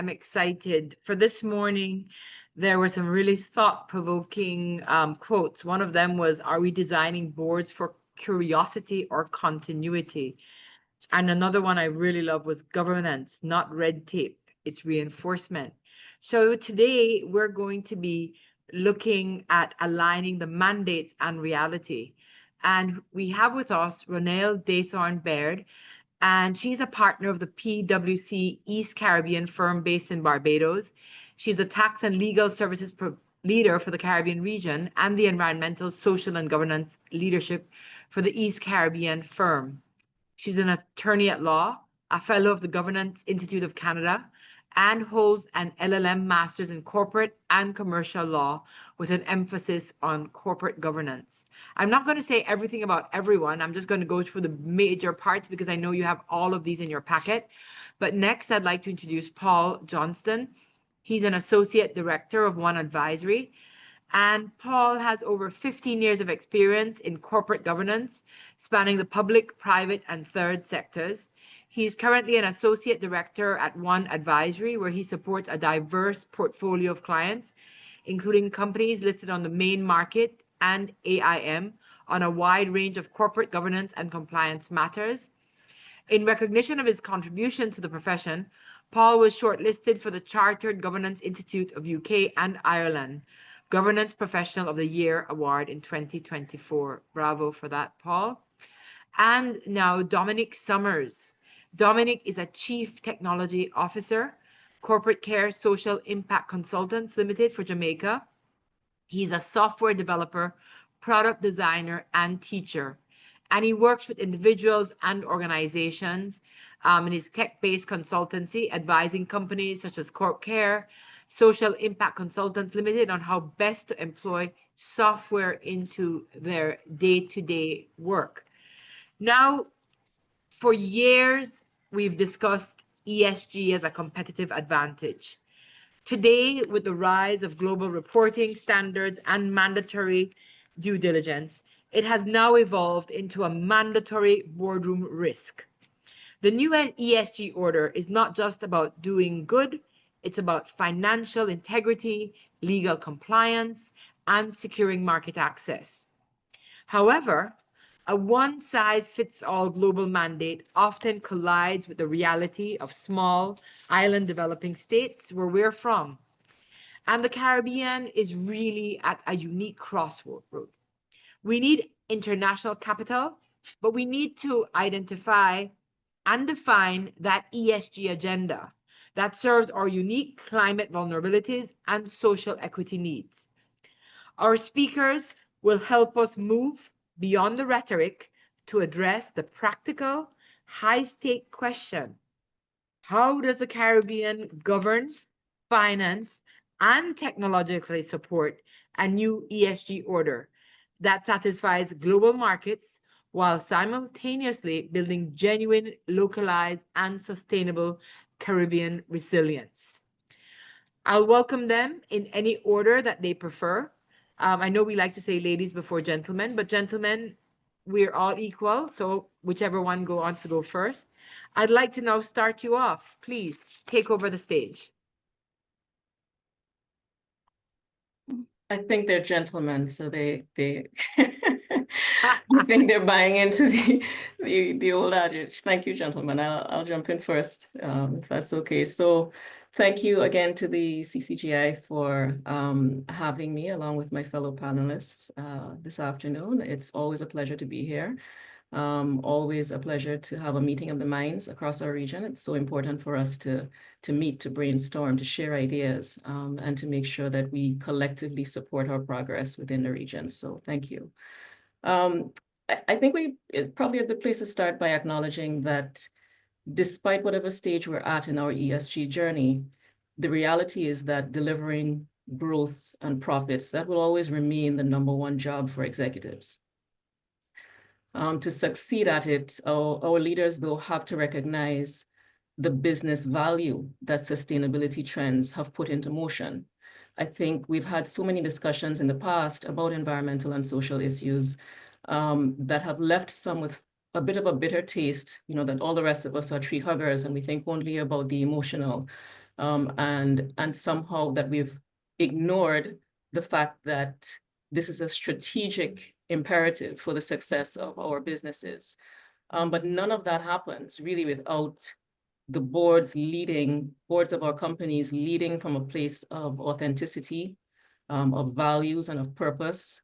I'm excited. For this morning, there were some really thought-provoking quotes. One of them was, are we designing boards for curiosity or continuity? And another one I really love was governance, not red tape. It's reinforcement. So today we're going to be looking at aligning the mandates and reality. And we have with us Ronaele Dathorne-Bayrd, and she's a partner of the PwC East Caribbean firm based in Barbados. She's the tax and legal services leader for the Caribbean region and the environmental, social, and governance leadership for the East Caribbean firm. She's an attorney at law, a fellow of the Governance Institute of Canada, and holds an LLM Master's in Corporate and Commercial Law with an emphasis on corporate governance. I'm not going to say everything about everyone. I'm just going to go through the major parts because I know you have all of these in your packet. But next, I'd like to introduce Paul Johnston. He's an Associate Director of One Advisory. And Paul has over 15 years of experience in corporate governance, spanning the public, private, and third sectors. He's currently an associate director at One Advisory, where he supports a diverse portfolio of clients, including companies listed on the main market and AIM on a wide range of corporate governance and compliance matters. In recognition of his contribution to the profession, Paul was shortlisted for the Chartered Governance Institute of UK and Ireland Governance Professional of the Year Award in 2024. Bravo for that, Paul. And now Dominic Summers. Dominic is a Chief Technology Officer, CorpCare Social Impact Consultants Limited for Jamaica. He's a software developer, product designer, and teacher. And he works with individuals and organizations in his tech-based consultancy, advising companies such as CorpCare, Social Impact Consultants Limited on how best to employ software into their day-to-day work. Now, for years, we've discussed ESG as a competitive advantage. Today, with the rise of global reporting standards and mandatory due diligence, it has now evolved into a mandatory boardroom risk. The new ESG order is not just about doing good, it's about financial integrity, legal compliance, and securing market access. However, a one-size-fits-all global mandate often collides with the reality of small island developing states where we're from. And the Caribbean is really at a unique crossroad. We need international capital, but we need to identify and define that ESG agenda that serves our unique climate vulnerabilities and social equity needs. Our speakers will help us move beyond the rhetoric to address the practical, high-stake question: how does the Caribbean govern, finance, and technologically support a new ESG order that satisfies global markets while simultaneously building genuine, localized, and sustainable Caribbean resilience? I'll welcome them in any order that they prefer. I know we like to say ladies before gentlemen, but gentlemen, we're all equal, so whichever one wants to go first. I'd like to now start you off. Please take over the stage. I think they're gentlemen, so they I think they're buying into the old adage. Thank you, gentlemen. I'll jump in first, if that's okay. So thank you again to the CCGI for having me along with my fellow panelists this afternoon. It's always a pleasure to be here. Always a pleasure to have a meeting of the minds across our region. It's so important for us to meet, to brainstorm, to share ideas, and to make sure that we collectively support our progress within the region. So thank you. I think it's probably a good place to start by acknowledging that despite whatever stage we're at in our ESG journey, the reality is that delivering growth and profits, that will always remain the #1 job for executives. To succeed at it, our leaders, though, have to recognize the business value that sustainability trends have put into motion. I think we've had so many discussions in the past about environmental and social issues that have left some with a bit of a bitter taste, that all the rest of us are tree huggers and we think only about the emotional and somehow that we've ignored the fact that this is a strategic imperative for the success of our businesses. But none of that happens really without the boards of our companies leading from a place of authenticity, of values and of purpose,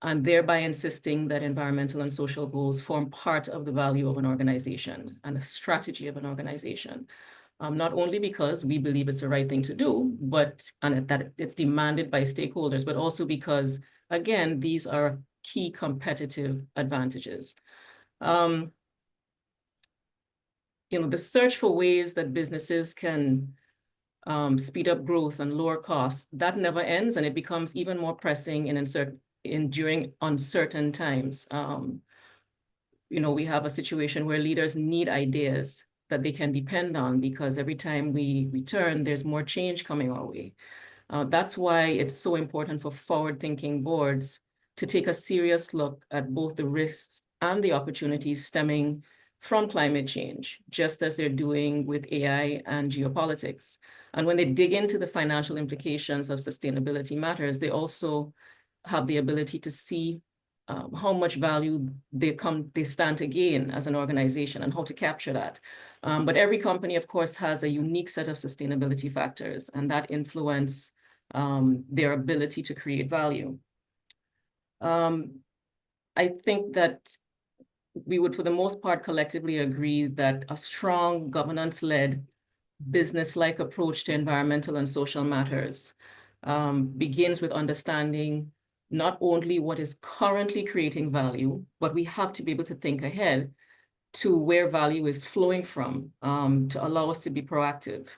and thereby insisting that environmental and social goals form part of the value of an organization and the strategy of an organization. Not only because we believe it's the right thing to do, and that it's demanded by stakeholders, but also because, again, these are key competitive advantages. The search for ways that businesses can speed up growth and lower costs, that never ends, and it becomes even more pressing during uncertain times. We have a situation where leaders need ideas that they can depend on, because every time we turn, there's more change coming our way. That's why it's so important for forward-thinking boards to take a serious look at both the risks and the opportunities stemming from climate change, just as they're doing with AI and geopolitics. And when they dig into the financial implications of sustainability matters, they also have the ability to see how much value they stand to gain as an organization and how to capture that. But every company, of course, has a unique set of sustainability factors, and that influence their ability to create value. I think that we would, for the most part, collectively agree that a strong governance-led, business-like approach to environmental and social matters begins with understanding not only what is currently creating value, but we have to be able to think ahead to where value is flowing from to allow us to be proactive.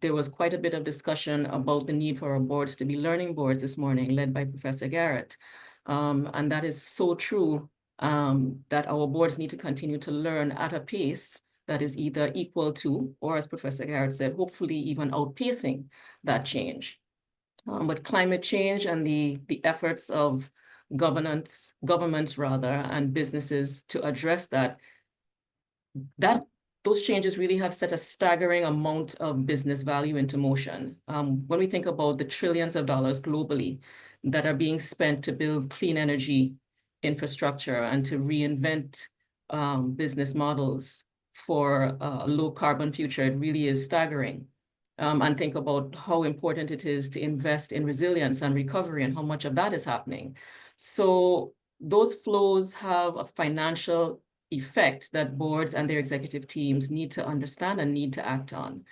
There was quite a bit of discussion about the need for our boards to be learning boards this morning, led by Professor Garrett. And that is so true, that our boards need to continue to learn at a pace that is either equal to, or as Professor Garrett said, hopefully even outpacing that change. But climate change and the efforts of governments and businesses to address those changes really have set a staggering amount of business value into motion. When we think about the trillions of dollars globally that are being spent to build clean energy infrastructure and to reinvent business models for a low carbon future, it really is staggering. And think about how important it is to invest in resilience and recovery and how much of that is happening. So those flows have a financial effect that boards and their executive teams need to understand and need to act on.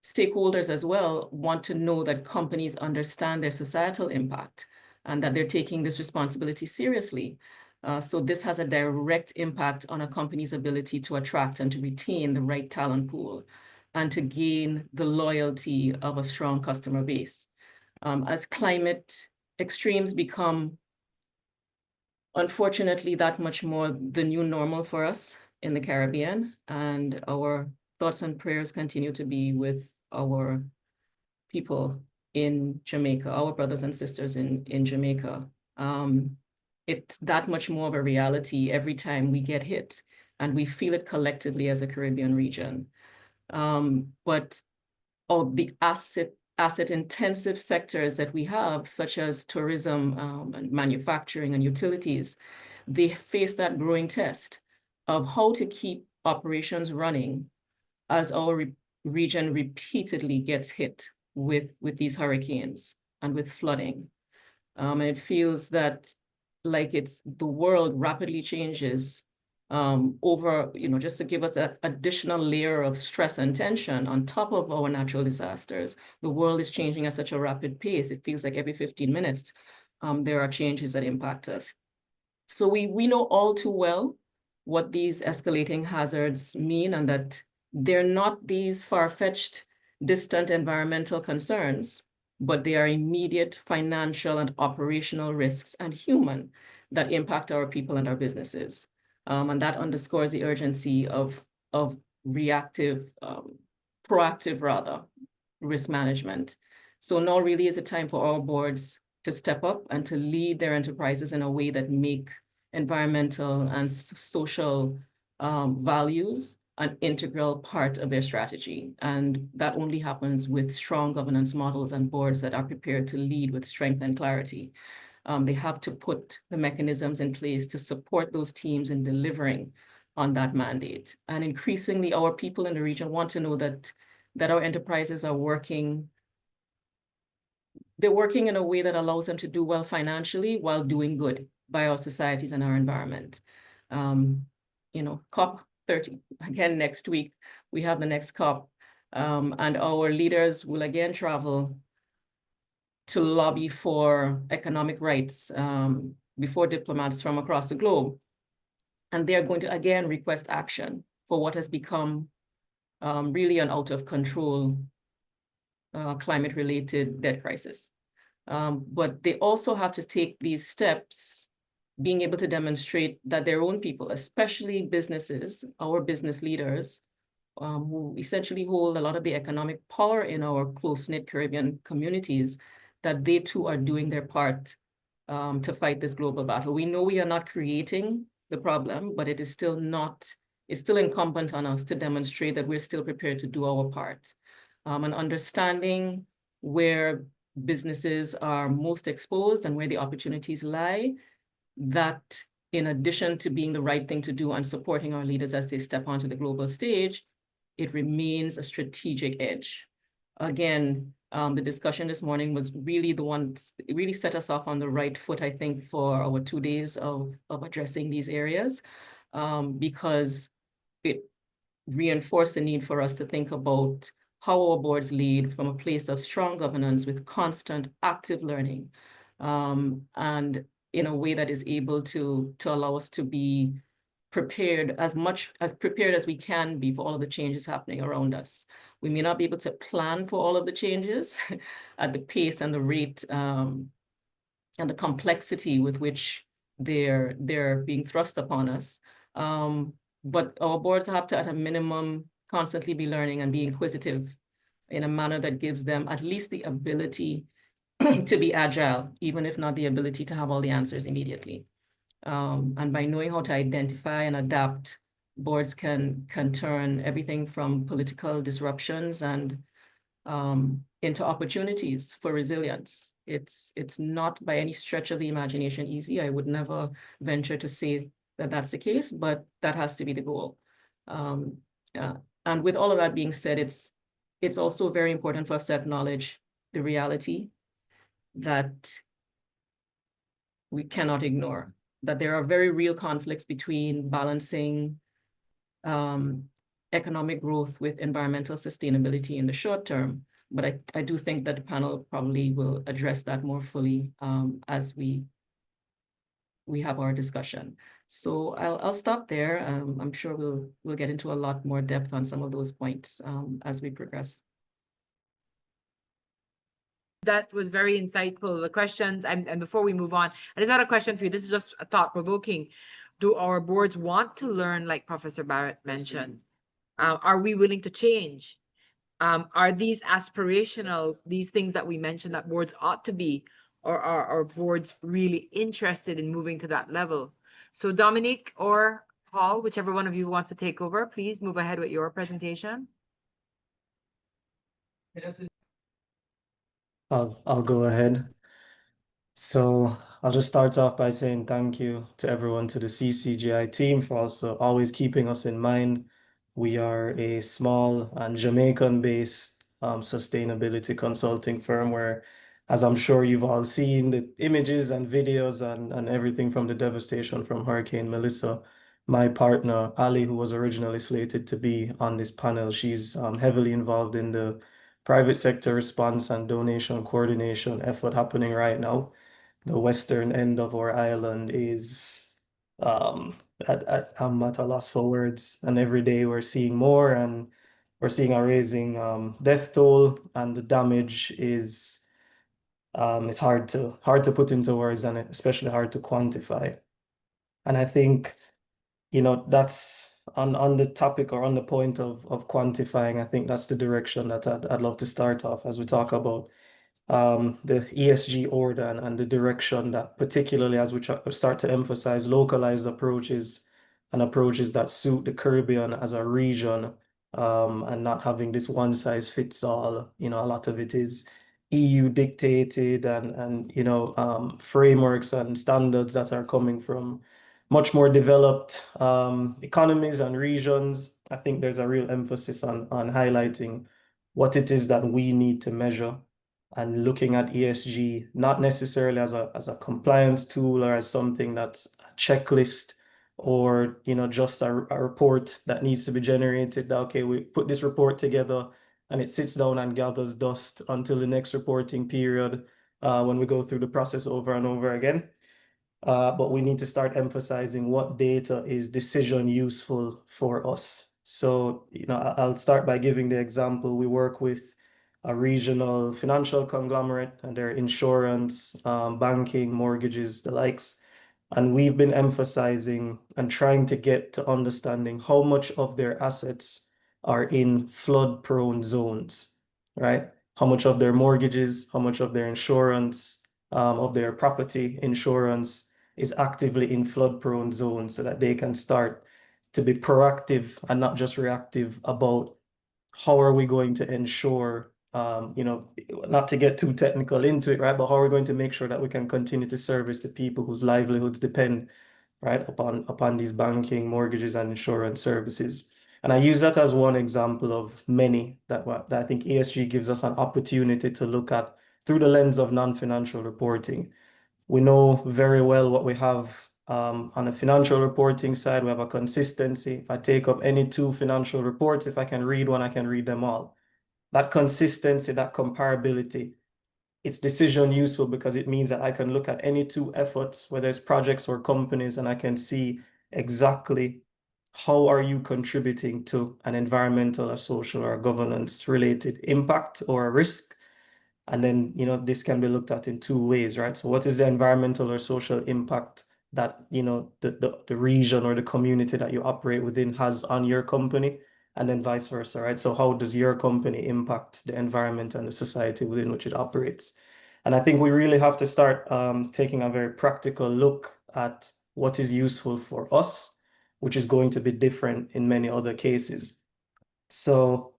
Stakeholders as well want to know that companies understand their societal impact and that they're taking this responsibility seriously. So this has a direct impact on a company's ability to attract and to retain the right talent pool and to gain the loyalty of a strong customer base. As climate extremes become, unfortunately, that much more the new normal for us in the Caribbean, and our thoughts and prayers continue to be with our people in Jamaica, our brothers and sisters in Jamaica. It's that much more of a reality every time we get hit, and we feel it collectively as a Caribbean region. But of the asset-intensive sectors that we have, such as tourism and manufacturing and utilities, they face that growing test of how to keep operations running as our region repeatedly gets hit with these hurricanes and with flooding. And it feels that like the world rapidly changes over, just to give us an additional layer of stress and tension on top of our natural disasters. The world is changing at such a rapid pace. It feels like every 15 minutes, there are changes that impact us. So we know all too well what these escalating hazards mean, and that they're not these far-fetched, distant environmental concerns, but they are immediate financial and operational risks and human that impact our people and our businesses. And that underscores the urgency of proactive risk management. So now really is a time for our boards to step up and to lead their enterprises in a way that make environmental and social values an integral part of their strategy. And that only happens with strong governance models and boards that are prepared to lead with strength and clarity. They have to put the mechanisms in place to support those teams in delivering on that mandate. And increasingly, our people in the region want to know that our enterprises are working. They're working in a way that allows them to do well financially while doing good by our societies and our environment. COP30, again, next week, we have the next COP, and our leaders will again travel to lobby for economic rights before diplomats from across the globe. And they're going to again request action for what has become really an out of control climate-related debt crisis. But they also have to take these steps, being able to demonstrate that their own people, especially businesses, our business leaders, who essentially hold a lot of the economic power in our close-knit Caribbean communities, that they too are doing their part to fight this global battle. We know we are not creating the problem, but it is still it's still incumbent on us to demonstrate that we're still prepared to do our part. And understanding where businesses are most exposed and where the opportunities lie, that in addition to being the right thing to do and supporting our leaders as they step onto the global stage, it remains a strategic edge. Again, the discussion this morning was really it really set us off on the right foot, I think, for our 2 days of addressing these areas, because it reinforced the need for us to think about how our boards lead from a place of strong governance with constant active learning, and in a way that is able to allow us to be prepared, as prepared as we can be for all of the changes happening around us. We may not be able to plan for all of the changes at the pace and the rate and the complexity with which they're being thrust upon us. But our boards have to, at a minimum, constantly be learning and be inquisitive in a manner that gives them at least the ability to be agile, even if not the ability to have all the answers immediately. And by knowing how to identify and adapt, boards can turn everything from political disruptions and into opportunities for resilience. It's not by any stretch of the imagination easy. I would never venture to say that that's the case, but that has to be the goal. And with all of that being said, it's also very important for us to acknowledge the reality that we cannot ignore, that there are very real conflicts between balancing economic growth with environmental sustainability in the short term. But I do think that the panel probably will address that more fully as we have our discussion. So I'll stop there. I'm sure we'll get into a lot more depth on some of those points as we progress. That was very insightful, the questions. And before we move on, and it's not a question for you, this is just a thought-provoking. Do our boards want to learn, like Professor Barrett mentioned? Are we willing to change? Are these aspirational, these things that we mentioned that boards ought to be, or are our boards really interested in moving to that level? So Dominic or Paul, whichever one of you wants to take over, please move ahead with your presentation. I'll go ahead. So I'll just start off by saying thank you to everyone, to the CCGI team, for also always keeping us in mind. We are a small and Jamaican-based sustainability consulting firm where, as I'm sure you've all seen, the images and videos and everything from the devastation from Hurricane Melissa. My partner, Ali, who was originally slated to be on this panel, she's heavily involved in the private sector response and donation coordination effort happening right now. The western end of our island is, I'm at a loss for words. And every day we're seeing more, and we're seeing a rising death toll, and the damage is it's hard to put into words, and especially hard to quantify. And I think, that's on the topic or on the point of quantifying. I think that's the direction that I'd love to start off as we talk about the ESG order and the direction that, particularly as we start to emphasize localized approaches and approaches that suit the Caribbean as a region, and not having this one size fits all. A lot of it is EU dictated and frameworks and standards that are coming from much more developed economies and regions. I think there's a real emphasis on highlighting what it is that we need to measure and looking at ESG not necessarily as a compliance tool or as something that's a checklist or just a report that needs to be generated. Okay, we put this report together and it sits down and gathers dust until the next reporting period when we go through the process over and over again. But we need to start emphasizing what data is decision useful for us. So, I'll start by giving the example. We work with a regional financial conglomerate and their insurance, banking, mortgages, the likes. And we've been emphasizing and trying to get to understanding how much of their assets are in flood-prone zones, right? How much of their mortgages, how much of their insurance, of their property insurance is actively in flood-prone zones so that they can start to be proactive and not just reactive about how are we going to ensure, not to get too technical into it, right? But how are we going to make sure that we can continue to service the people whose livelihoods depend, right, upon these banking, mortgages, and insurance services. And I use that as one example of many that I think ESG gives us an opportunity to look at through the lens of non-financial reporting. We know very well what we have on the financial reporting side. We have a consistency. If I take up any two financial reports, if I can read one, I can read them all. That consistency, that comparability, it's decision useful because it means that I can look at any two efforts, whether it's projects or companies, and I can see exactly how are you contributing to an environmental or social or governance related impact or risk. And then, this can be looked at in two ways, right? So what is the environmental or social impact that, the region or the community that you operate within has on your company? And then vice versa, right? So how does your company impact the environment and the society within which it operates? And I think we really have to start taking a very practical look at what is useful for us, which is going to be different in many other cases. So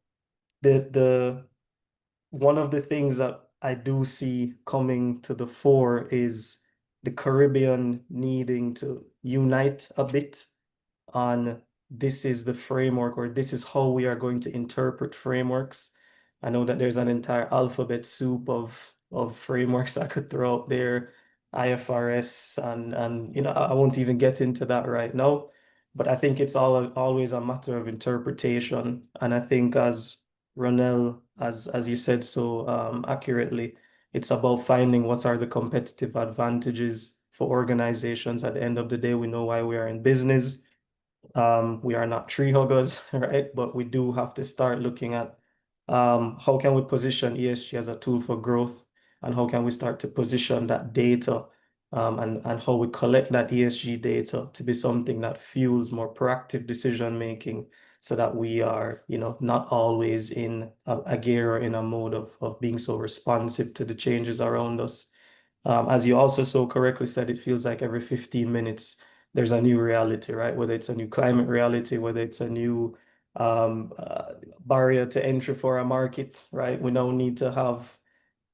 one of the things that I do see coming to the fore is the Caribbean needing to unite a bit on this is the framework or this is how we are going to interpret frameworks. I know that there's an entire alphabet soup of frameworks I could throw out there, IFRS, and I won't even get into that right now. But I think it's always a matter of interpretation. And I think as Ronaele, as you said so accurately, it's about finding what are the competitive advantages for organizations. At the end of the day, we know why we are in business. We are not tree huggers, right? But we do have to start looking at how can we position ESG as a tool for growth, and how can we start to position that data and how we collect that ESG data to be something that fuels more proactive decision making, so that we are, not always in a gear or in a mode of being so responsive to the changes around us. As you also so correctly said, it feels like every 15 minutes there's a new reality, right? Whether it's a new climate reality, whether it's a new barrier to entry for a market, right? We now need to have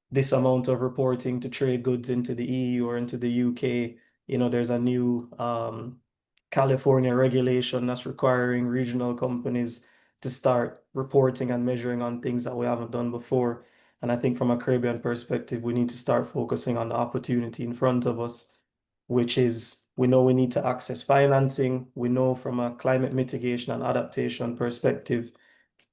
this amount of reporting to trade goods into the EU or into the UK. There's a new California regulation that's requiring regional companies to start reporting and measuring on things that we haven't done before. And I think from a Caribbean perspective, we need to start focusing on the opportunity in front of us, which is we know we need to access financing. We know from a climate mitigation and adaptation perspective,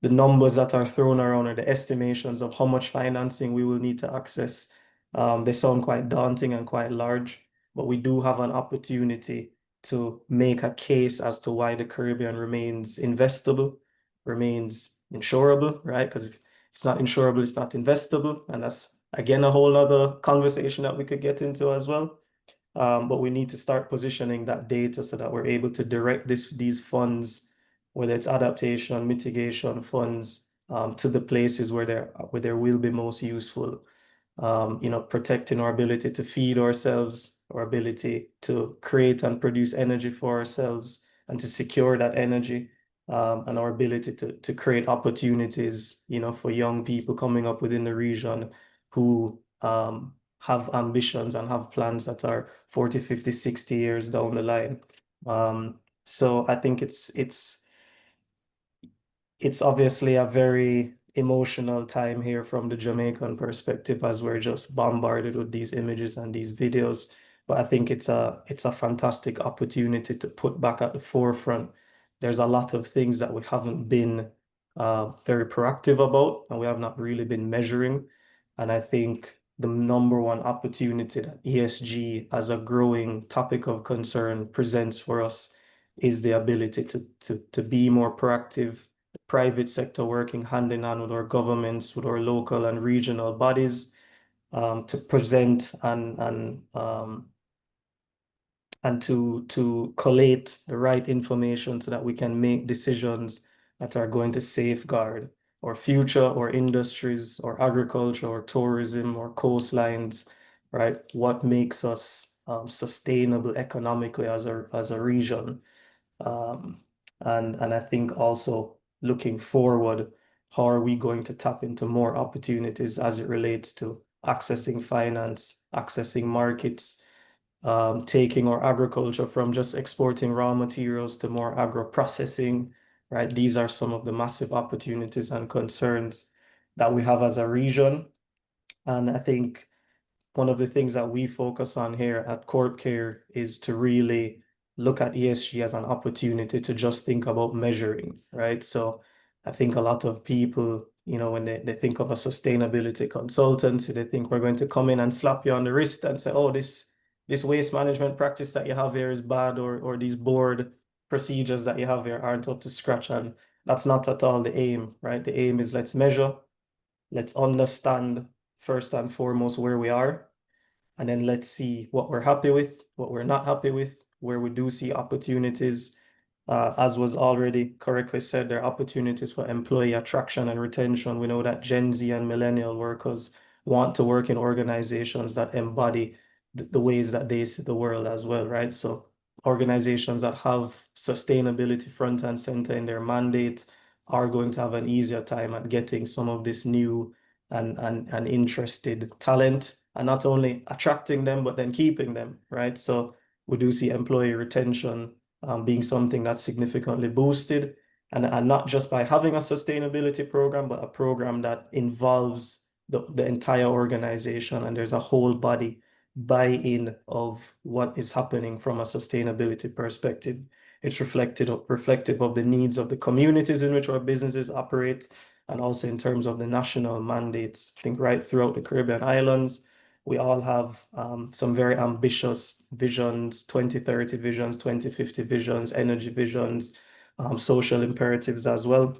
the numbers that are thrown around are the estimations of how much financing we will need to access. They sound quite daunting and quite large, but we do have an opportunity to make a case as to why the Caribbean remains investable, remains insurable, right? Because if it's not insurable, it's not investable. And that's, again, a whole other conversation that we could get into as well. But we need to start positioning that data so that we're able to direct these funds, whether it's adaptation, mitigation funds, to the places where there will be most useful. Protecting our ability to feed ourselves, our ability to create and produce energy for ourselves, and to secure that energy, and our ability to create opportunities, you know, for young people coming up within the region who have ambitions and have plans that are 40, 50, 60 years down the line. So I think it's obviously a very emotional time here from the Jamaican perspective, as we're just bombarded with these images and these videos. But I think it's a fantastic opportunity to put back at the forefront. There's a lot of things that we haven't been very proactive about, and we have not really been measuring. And I think the number one opportunity that ESG as a growing topic of concern presents for us is the ability to be more proactive, the private sector working hand in hand with our governments, with our local and regional bodies, to present and to collate the right information so that we can make decisions that are going to safeguard our future, or industries, or agriculture, or tourism, or coastlines, right? What makes us sustainable economically as a region. And I think also looking forward, how are we going to tap into more opportunities as it relates to accessing finance, accessing markets, taking our agriculture from just exporting raw materials to more agro processing, right? These are some of the massive opportunities and concerns that we have as a region. And I think one of the things that we focus on here at CorpCare is to really look at ESG as an opportunity to just think about measuring, right? So I think a lot of people, you know, when they think of a sustainability consultancy, they think we're going to come in and slap you on the wrist and say, oh, this waste management practice that you have here is bad, or these board procedures that you have here aren't up to scratch. And that's not at all the aim, right? The aim is let's measure, let's understand first and foremost where we are, and then let's see what we're happy with, what we're not happy with, where we do see opportunities. As was already correctly said, there are opportunities for employee attraction and retention. We know that Gen Z and millennial workers want to work in organizations that embody the ways that they see the world as well, right? So organizations that have sustainability front and center in their mandate are going to have an easier time at getting some of this new and interested talent, and not only attracting them, but then keeping them, right? So we do see employee retention being something that's significantly boosted, and not just by having a sustainability program, but a program that involves the entire organization, and there's a whole body buy-in of what is happening from a sustainability perspective. It's reflective of the needs of the communities in which our businesses operate, and also in terms of the national mandates. I think right throughout the Caribbean islands, we all have some very ambitious visions, 2030 visions, 2050 visions, energy visions, social imperatives as well.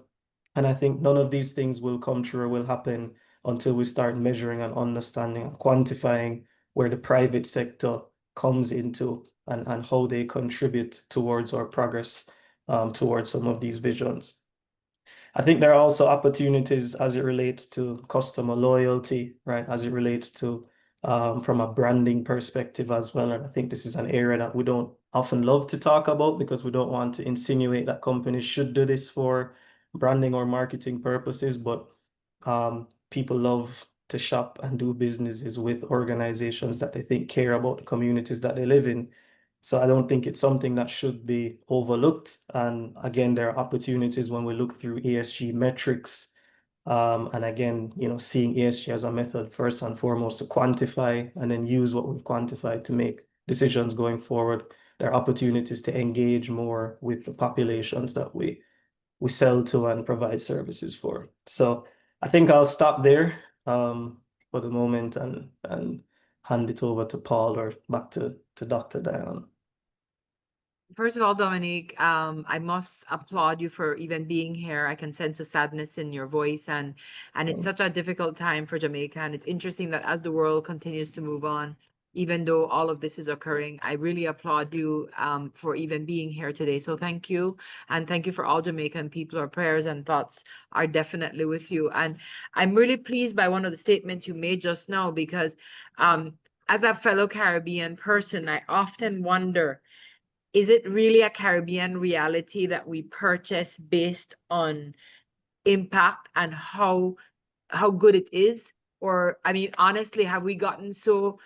And I think none of these things will come true or will happen until we start measuring and understanding and quantifying where the private sector comes into, and how they contribute towards our progress, towards some of these visions. I think there are also opportunities as it relates to customer loyalty, right? As it relates to from a branding perspective as well. And I think this is an area that we don't often love to talk about, because we don't want to insinuate that companies should do this for branding or marketing purposes, but people love to shop and do businesses with organizations that they think care about the communities that they live in. So I don't think it's something that should be overlooked. And again, there are opportunities when we look through ESG metrics. And again, you know, seeing ESG as a method first and foremost to quantify, and then use what we've quantified to make decisions going forward. There are opportunities to engage more with the populations that we sell to and provide services for. So I think I'll stop there for the moment, and hand it over to Paul, or back to Dr. Dionne. First of all, Dominic, I must applaud you for even being here. I can sense a sadness in your voice, and it's such a difficult time for Jamaica. And it's interesting that as the world continues to move on, even though all of this is occurring, I really applaud you for even being here today. So thank you. And thank you for all Jamaican people. Our prayers and thoughts are definitely with you. And I'm really pleased by one of the statements you made just now, because as a fellow Caribbean person, I often wonder, is it really a Caribbean reality that we purchase based on impact and how good it is? Or, I mean, honestly, have we gotten so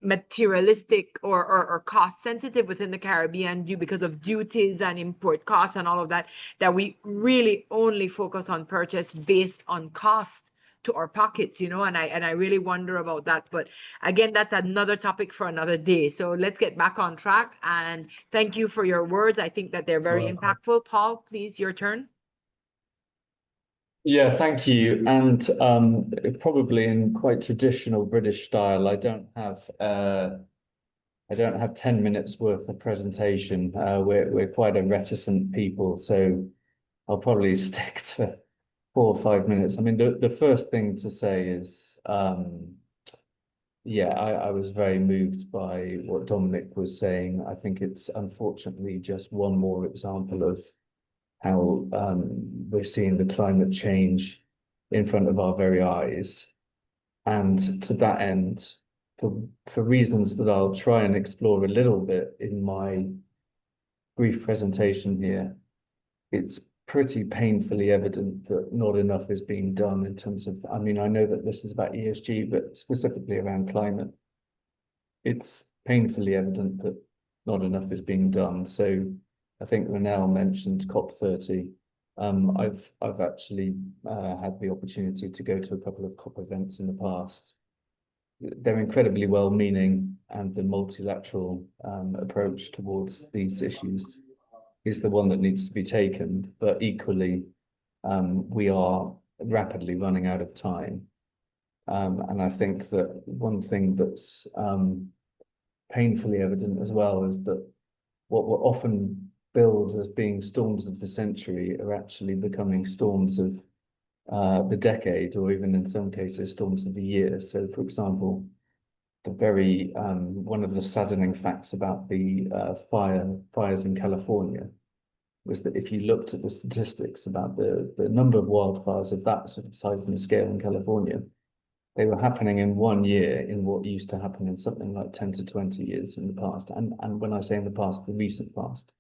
materialistic or cost sensitive within the Caribbean because of duties and import costs and all of that, that we really only focus on purchase based on cost to our pockets, you know? And I really wonder about that. But again, that's another topic for another day. So let's get back on track. And thank you for your words. I think that they're very impactful. Paul, please, your turn. Yeah, thank you. And probably in quite traditional British style, I don't have 10 minutes worth of presentation. We're quite a reticent people, so I'll probably stick to 4 or 5 minutes. I mean, the first thing to say is, yeah, I was very moved by what Dominic was saying. I think it's unfortunately just one more example of how we're seeing the climate change in front of our very eyes. And to that end, for reasons that I'll try and explore a little bit in my brief presentation here, it's pretty painfully evident that not enough is being done in terms of, I mean, I know that this is about ESG, but specifically around climate, it's painfully evident that not enough is being done. So I think Ronaele mentioned COP30. I've actually had the opportunity to go to a couple of COP events in the past. They're incredibly well-meaning, and the multilateral approach towards these issues is the one that needs to be taken. But equally, we are rapidly running out of time. And I think that one thing that's painfully evident as well is that what were often billed as being storms of the century are actually becoming storms of the decade, or even in some cases storms of the year. So, for example, one of the saddening facts about the fires in California was that if you looked at the statistics about the number of wildfires of that sort of size and scale in California, they were happening in 1 year in what used to happen in something like 10 to 20 years in the past. And when I say in the past, the recent past.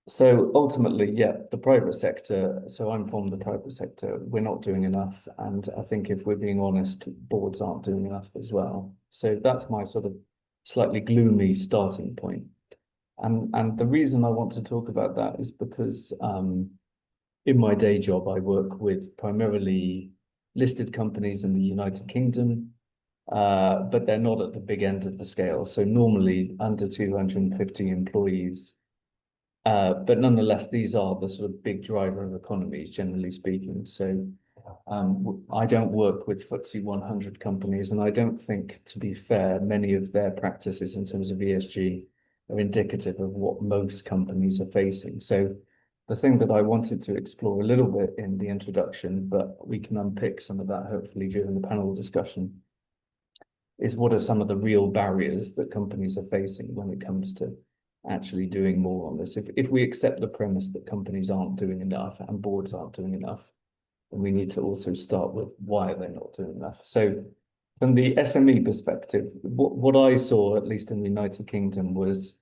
So ultimately, yeah, the private sector, so I'm from the private sector, we're not doing enough. And I think if we're being honest, boards aren't doing enough as well. So that's my sort of slightly gloomy starting point. And the reason I want to talk about that is because in my day job, I work with primarily listed companies in the United Kingdom, but they're not at the big end of the scale. So normally under 250 employees. But nonetheless, these are the sort of big driver of economies, generally speaking. So I don't work with FTSE 100 companies, and I don't think, to be fair, many of their practices in terms of ESG are indicative of what most companies are facing. So the thing that I wanted to explore a little bit in the introduction, but we can unpick some of that hopefully during the panel discussion, is what are some of the real barriers that companies are facing when it comes to actually doing more on this. If we accept the premise that companies aren't doing enough and boards aren't doing enough, then we need to also start with why they're not doing enough. So from the SME perspective, what I saw, at least in the United Kingdom, was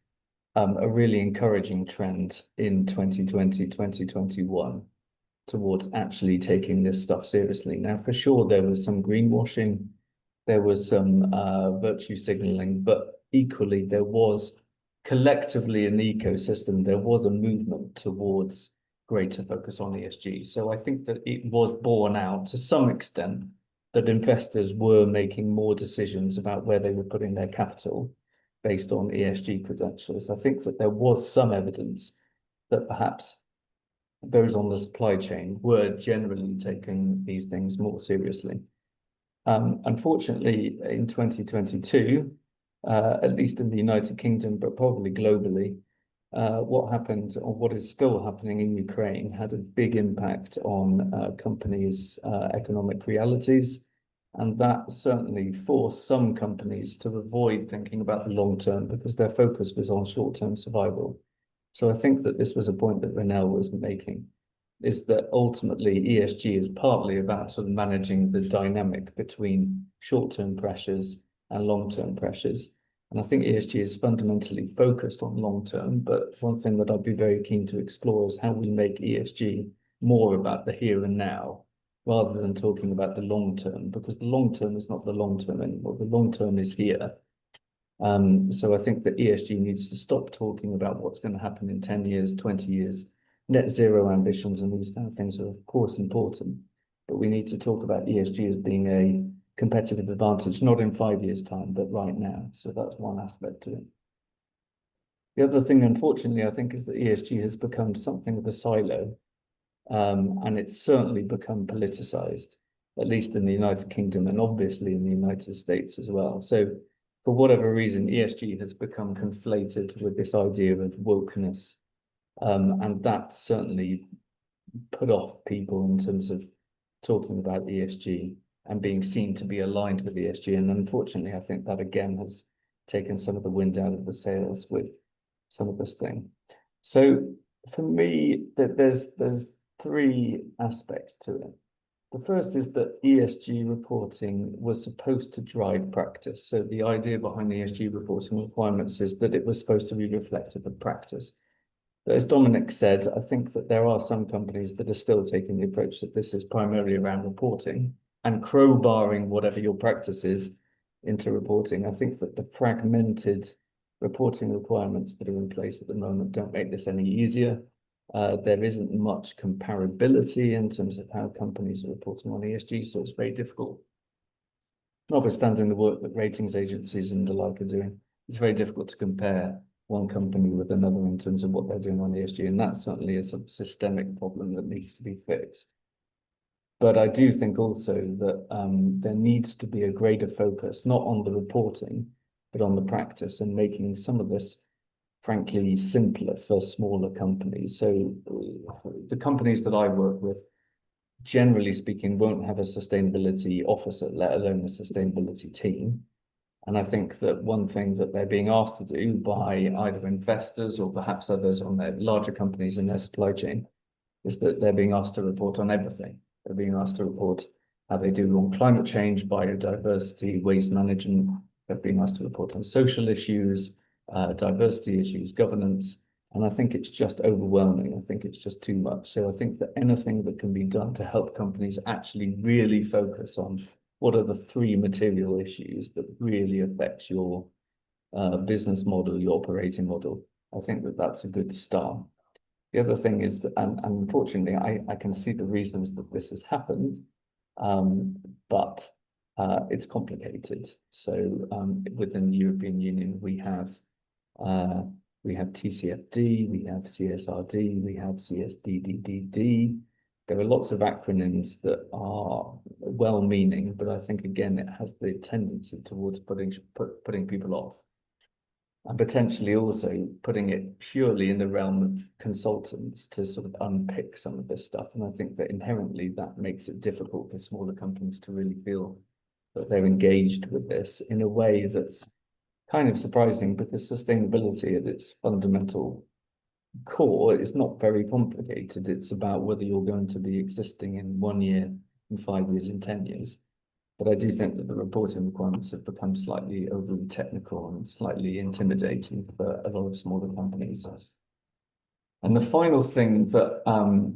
a really encouraging trend in 2020, 2021 towards actually taking this stuff seriously. Now, for sure, there was some greenwashing, there was some virtue signaling, but equally there was collectively in the ecosystem, there was a movement towards greater focus on ESG. So I think that it was borne out to some extent that investors were making more decisions about where they were putting their capital based on ESG credentials. I think that there was some evidence that perhaps those on the supply chain were generally taking these things more seriously. Unfortunately, in 2022, at least in the United Kingdom, but probably globally, what happened, or what is still happening in Ukraine, had a big impact on companies' economic realities. And that certainly forced some companies to avoid thinking about the long term because their focus was on short-term survival. So I think that this was a point that Ronaele was making, is that ultimately ESG is partly about sort of managing the dynamic between short-term pressures and long-term pressures. And I think ESG is fundamentally focused on long term, but one thing that I'd be very keen to explore is how we make ESG more about the here and now, rather than talking about the long term, because the long term is not the long term anymore. The long term is here. So I think that ESG needs to stop talking about what's going to happen in 10 years, 20 years. Net zero ambitions and these kind of things are of course important, but we need to talk about ESG as being a competitive advantage, not in 5 years' time, but right now. So that's one aspect to it. The other thing, unfortunately, I think, is that ESG has become something of a silo, and it's certainly become politicized, at least in the United Kingdom and obviously in the United States as well. So for whatever reason, ESG has become conflated with this idea of wokeness, and that certainly put off people in terms of talking about ESG and being seen to be aligned with ESG. And unfortunately, I think that again has taken some of the wind out of the sails with some of this thing. So for me, there's three aspects to it. The first is that ESG reporting was supposed to drive practice. So the idea behind the ESG reporting requirements is that it was supposed to be reflective of practice. But as Dominic said, I think that there are some companies that are still taking the approach that this is primarily around reporting and crowbarring whatever your practice is into reporting. I think that the fragmented reporting requirements that are in place at the moment don't make this any easier. There isn't much comparability in terms of how companies are reporting on ESG, so it's very difficult. Notwithstanding the work that ratings agencies and the like are doing, it's very difficult to compare one company with another in terms of what they're doing on ESG, and that certainly is a systemic problem that needs to be fixed. But I do think also that there needs to be a greater focus, not on the reporting, but on the practice and making some of this, frankly, simpler for smaller companies. So the companies that I work with, generally speaking, won't have a sustainability officer, let alone a sustainability team. And I think that one thing that they're being asked to do by either investors or perhaps others on their larger companies in their supply chain is that they're being asked to report on everything. They're being asked to report how they do on climate change, biodiversity, waste management. They're being asked to report on social issues, diversity issues, governance. And I think it's just overwhelming. I think it's just too much. So I think that anything that can be done to help companies actually really focus on what are the three material issues that really affect your business model, your operating model, I think that that's a good start. The other thing is that, and unfortunately, I can see the reasons that this has happened, but it's complicated. So within the European Union, we have TCFD, we have CSRD, we have CSDDD. There are lots of acronyms that are well-meaning, but I think, again, it has the tendency towards putting people off. And potentially also putting it purely in the realm of consultants to sort of unpick some of this stuff. And I think that inherently that makes it difficult for smaller companies to really feel that they're engaged with this in a way that's kind of surprising, because sustainability at its fundamental core is not very complicated. It's about whether you're going to be existing in 1 year, in 5 years, in 10 years. But I do think that the reporting requirements have become slightly overly technical and slightly intimidating for a lot of smaller companies. And the final thing that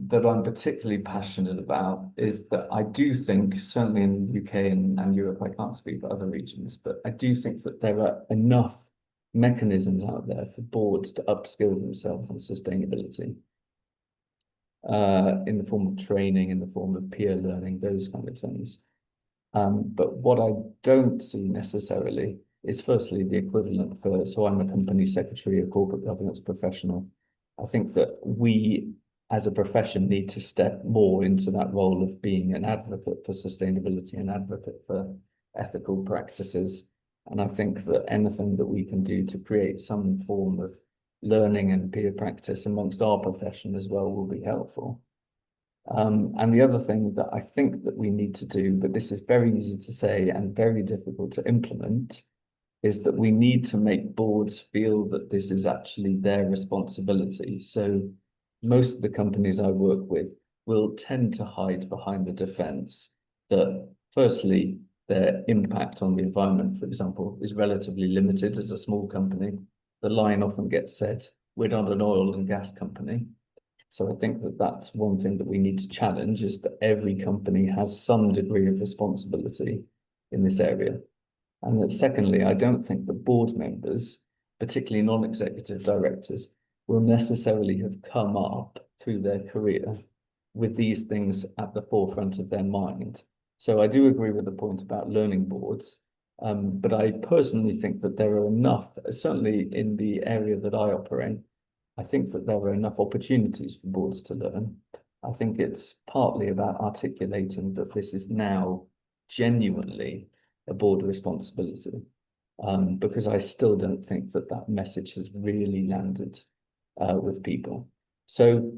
that I'm particularly passionate about is that I do think, certainly in the UK and Europe, I can't speak for other regions, but I do think that there are enough mechanisms out there for boards to upskill themselves on sustainability in the form of training, in the form of peer learning, those kind of things. But what I don't see necessarily is firstly the equivalent for, so I'm a company secretary, a corporate governance professional. I think that we as a profession need to step more into that role of being an advocate for sustainability, an advocate for ethical practices. And I think that anything that we can do to create some form of learning and peer practice amongst our profession as well will be helpful. And the other thing that I think that we need to do, but this is very easy to say and very difficult to implement, is that we need to make boards feel that this is actually their responsibility. So most of the companies I work with will tend to hide behind the defense that, firstly, their impact on the environment, for example, is relatively limited as a small company. The line often gets said, we're not an oil and gas company. So I think that that's one thing that we need to challenge, is that every company has some degree of responsibility in this area. And that secondly, I don't think that board members, particularly non-executive directors, will necessarily have come up through their career with these things at the forefront of their mind. So I do agree with the point about learning boards, but I personally think that there are enough, certainly in the area that I operate, I think that there are enough opportunities for boards to learn. I think it's partly about articulating that this is now genuinely a board responsibility, because I still don't think that that message has really landed with people. So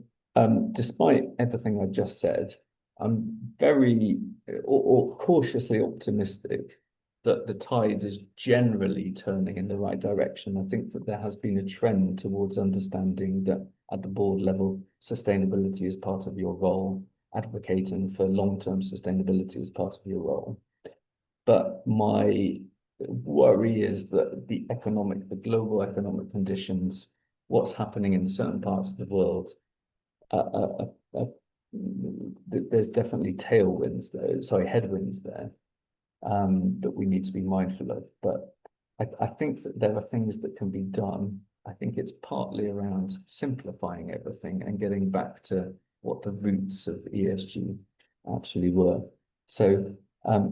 despite everything I've just said, I'm very or cautiously optimistic that the tide is generally turning in the right direction. I think that there has been a trend towards understanding that at the board level, sustainability is part of your role, advocating for long-term sustainability is part of your role. But my worry is that the global economic conditions, what's happening in certain parts of the world, there's definitely headwinds there, that we need to be mindful of. But I think that there are things that can be done. I think it's partly around simplifying everything and getting back to what the roots of ESG actually were. So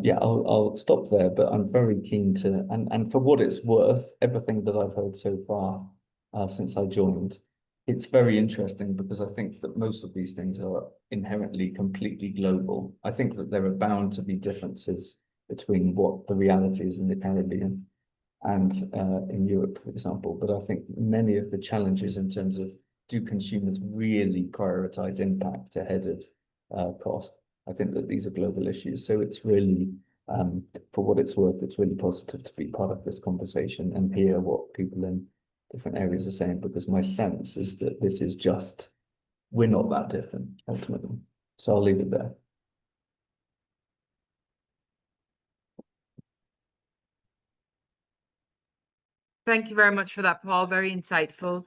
yeah, I'll stop there, but I'm very keen to, and for what it's worth, everything that I've heard so far since I joined, it's very interesting because I think that most of these things are inherently completely global. I think that there are bound to be differences between what the reality is in the Caribbean and in Europe, for example. But I think many of the challenges in terms of, do consumers really prioritize impact ahead of cost? I think that these are global issues. So it's really, for what it's worth, it's really positive to be part of this conversation and hear what people in different areas are saying, because my sense is that this is just, we're not that different ultimately. So I'll leave it there. Thank you very much for that, Paul. Very insightful.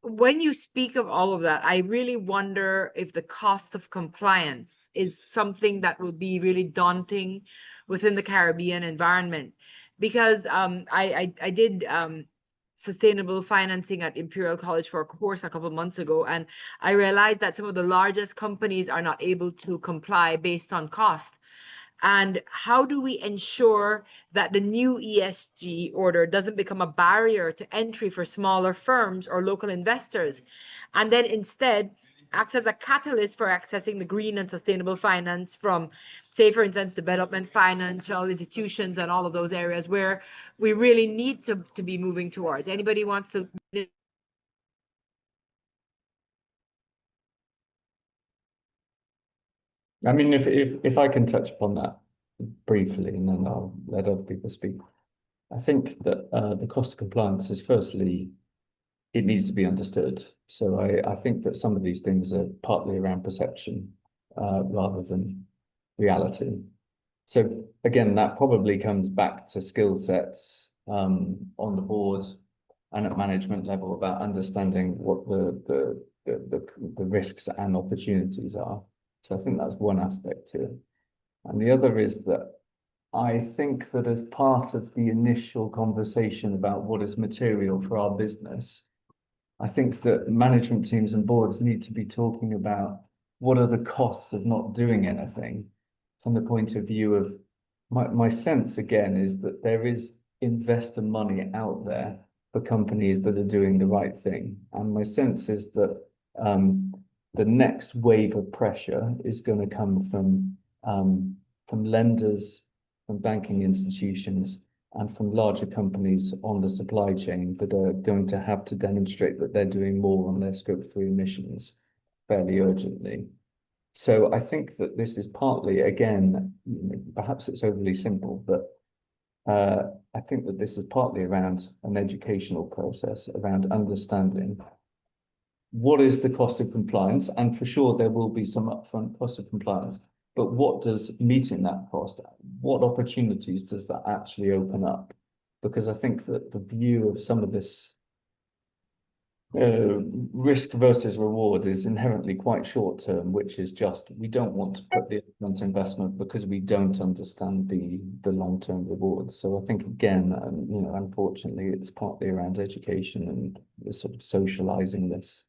When you speak of all of that, I really wonder if the cost of compliance is something that will be really daunting within the Caribbean environment, because I did sustainable financing at Imperial College for a course a couple of months ago, and I realized that some of the largest companies are not able to comply based on cost. And how do we ensure that the new ESG order doesn't become a barrier to entry for smaller firms or local investors, and then instead acts as a catalyst for accessing the green and sustainable finance from, say, for instance, development, financial institutions, and all of those areas where we really need to be moving towards? Anybody wants to? I mean, if I can touch upon that briefly, and then I'll let other people speak. I think that the cost of compliance is, firstly, it needs to be understood. So I think that some of these things are partly around perception rather than reality. So again, that probably comes back to skill sets on the board and at management level about understanding what the risks and opportunities are. So I think that's one aspect to it. And the other is that I think that as part of the initial conversation about what is material for our business, I think that management teams and boards need to be talking about what are the costs of not doing anything from the point of view of, my sense again is that there is investor money out there for companies that are doing the right thing. And my sense is that the next wave of pressure is going to come from lenders, from banking institutions, and from larger companies on the supply chain that are going to have to demonstrate that they're doing more on their Scope 3 emissions fairly urgently. So I think that this is partly, again, perhaps it's overly simple, but I think that this is partly around an educational process, around understanding what is the cost of compliance, and for sure there will be some upfront cost of compliance, but what does meeting that cost, what opportunities does that actually open up? Because I think that the view of some of this risk versus reward is inherently quite short term, which is just we don't want to put the upfront investment because we don't understand the long term rewards. So I think again, you know, unfortunately, it's partly around education and the sort of socializing this.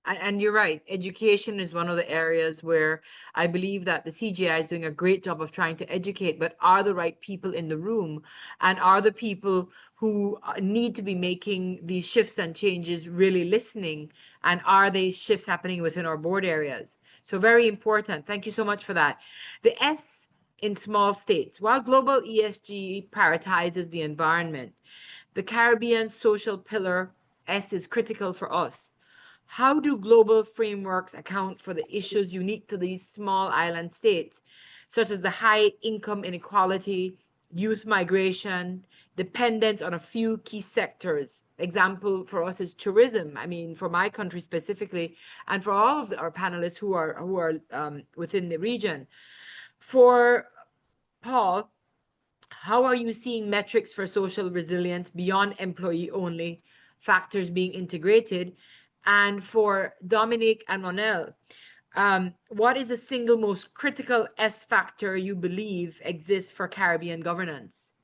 And you're right. Education is one of the areas where I believe that the CGI is doing a great job of trying to educate, but are the right people in the room? And are the people who need to be making these shifts and changes really listening? And are these shifts happening within our board areas? So very important. Thank you so much for that. The S in small states. While global ESG prioritizes the environment, the Caribbean social pillar S is critical for us. How do global frameworks account for the issues unique to these small island states, such as the high income inequality, youth migration, dependence on a few key sectors? Example for us is tourism. I mean, for my country specifically, and for all of our panelists who are within the region. For Paul, how are you seeing metrics for social resilience beyond employee only factors being integrated? And for Dominic and Ronaele, what is the single most critical S factor you believe exists for Caribbean governance?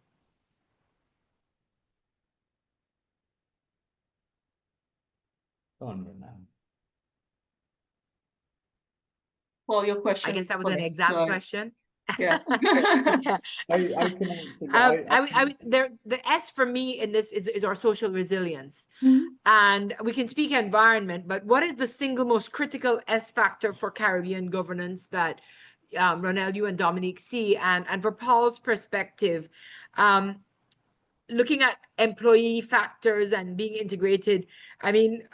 Paul, your question. I guess that was an exam question. Yeah. Yeah. I can answer the S for me in this is our social resilience. Mhm. And we can speak environment, but what is the single most critical S factor for Caribbean governance that Ronaele, you and Dominic see? And for Paul's perspective, looking at employee factors and being integrated, I mean,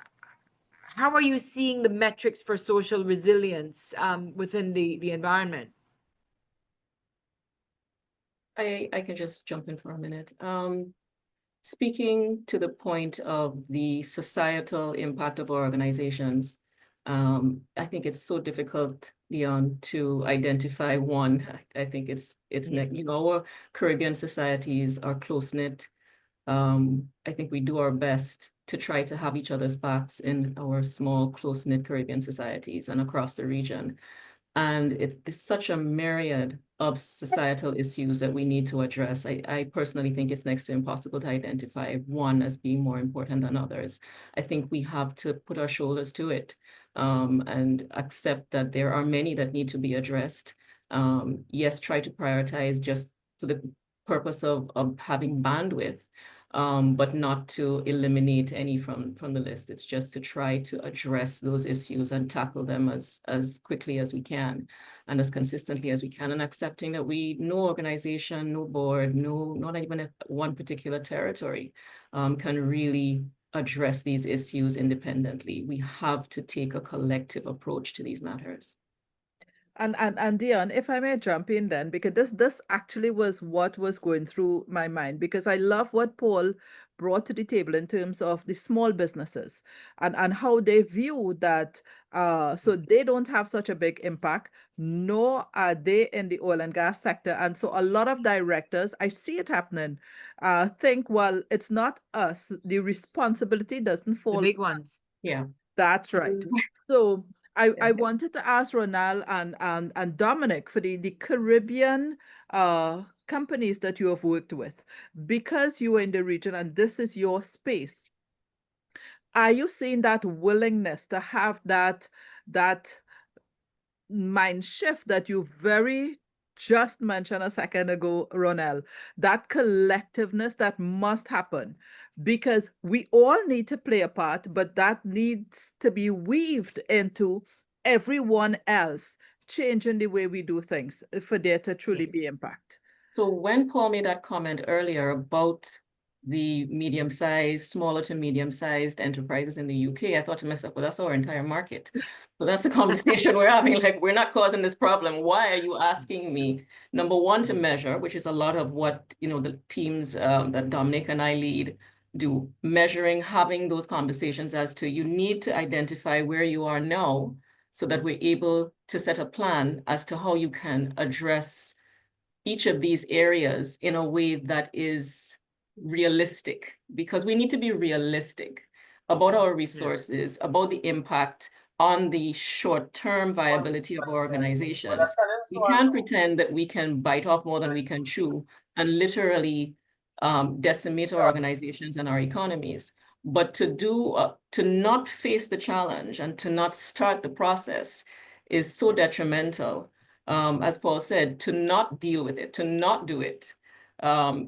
how are you seeing the metrics for social resilience within the environment? I can just jump in for a minute. Speaking to the point of the societal impact of our organizations, I think it's so difficult, Dionne, to identify one. I think it's you know, our Caribbean societies are close-knit. I think we do our best to try to have each other's backs in our small, close-knit Caribbean societies and across the region. And it's such a myriad of societal issues that we need to address. I personally think it's next to impossible to identify one as being more important than others. I think we have to put our shoulders to it and accept that there are many that need to be addressed. Yes, try to prioritize just for the purpose of having bandwidth, but not to eliminate any from the list. It's just to try to address those issues and tackle them as quickly as we can and as consistently as we can, and accepting that no organization, no board, not even one particular territory can really address these issues independently. We have to take a collective approach to these matters. And Dionne, if I may jump in then, because this actually was what was going through my mind, because I love what Paul brought to the table in terms of the small businesses and how they view that. So they don't have such a big impact, nor are they in the oil and gas sector. And so a lot of directors, I see it happening, think, well, it's not us. The responsibility doesn't fall. The big ones. Yeah. That's right. So I wanted to ask Ronaele and Dominic for the Caribbean companies that you have worked with, because you are in the region and this is your space. Are you seeing that willingness to have that mind shift that you very just mentioned a second ago, Ronaele, that collectiveness that must happen, because we all need to play a part, but that needs to be weaved into everyone else, changing the way we do things for there to truly be impact. So when Paul made that comment earlier about the smaller to medium-sized enterprises in the UK, I thought to myself, well, that's our entire market. So that's the conversation we're having. Like, we're not causing this problem. Why are you asking me, number one, to measure, which is a lot of what, you know, the teams that Dominic and I lead do, measuring, having those conversations as to you need to identify where you are now so that we're able to set a plan as to how you can address each of these areas in a way that is realistic, because we need to be realistic about our resources, about the impact on the short-term viability of our organizations. We can't pretend that we can bite off more than we can chew and literally decimate our organizations and our economies. But to not face the challenge and to not start the process is so detrimental. As Paul said, to not deal with it, to not do it,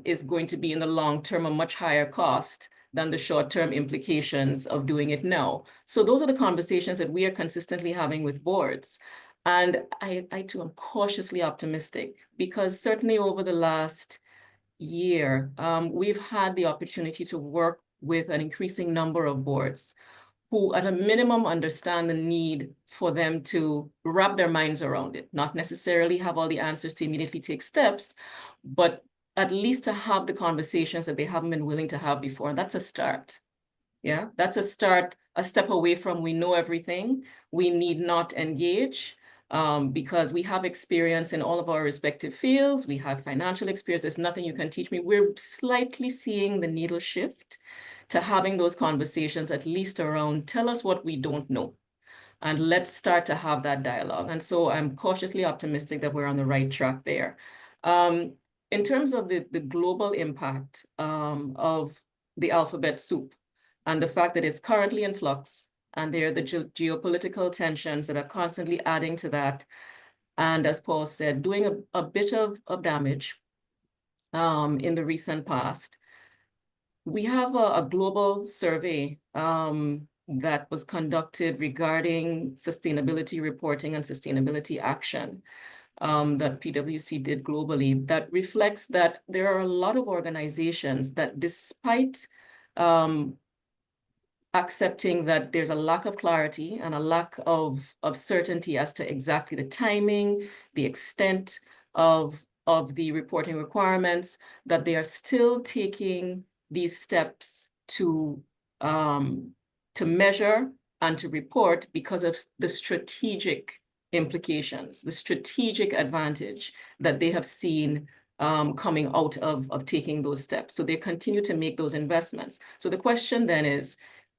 is going to be in the long term a much higher cost than the short-term implications of doing it now. So those are the conversations that we are consistently having with boards. And I too am cautiously optimistic, because certainly over the last year, we've had the opportunity to work with an increasing number of boards who at a minimum understand the need for them to wrap their minds around it, not necessarily have all the answers to immediately take steps, but at least to have the conversations that they haven't been willing to have before. And that's a start. Yeah, that's a start, a step away from we know everything, we need not engage, because we have experience in all of our respective fields, we have financial experience, there's nothing you can teach me. We're slightly seeing the needle shift to having those conversations, at least around, tell us what we don't know, and let's start to have that dialogue. And so I'm cautiously optimistic that we're on the right track there. In terms of the global impact of the alphabet soup and the fact that it's currently in flux, and there are the geopolitical tensions that are constantly adding to that, and as Paul said, doing a bit of damage in the recent past. We have a global survey that was conducted regarding sustainability reporting and sustainability action that PwC did globally, that reflects that there are a lot of organizations that, despite accepting that there's a lack of clarity and a lack of certainty as to exactly the timing, the extent of the reporting requirements, that they are still taking these steps to measure and to report because of the strategic implications, the strategic advantage that they have seen coming out of taking those steps. So they continue to make those investments. So the question then is,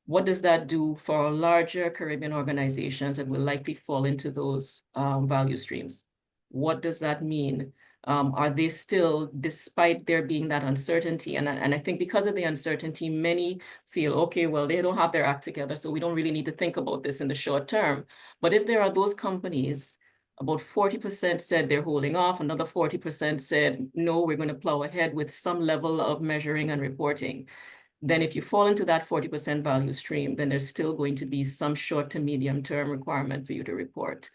what does that do for our larger Caribbean organizations that will likely fall into those value streams? What does that mean? Are they still, despite there being that uncertainty, and I think because of the uncertainty, many feel, okay, well, they don't have their act together, so we don't really need to think about this in the short term. But if there are those companies, about 40% said they're holding off, another 40% said, no, we're going to plow ahead with some level of measuring and reporting. Then if you fall into that 40% value stream, then there's still going to be some short to medium term requirement for you to report.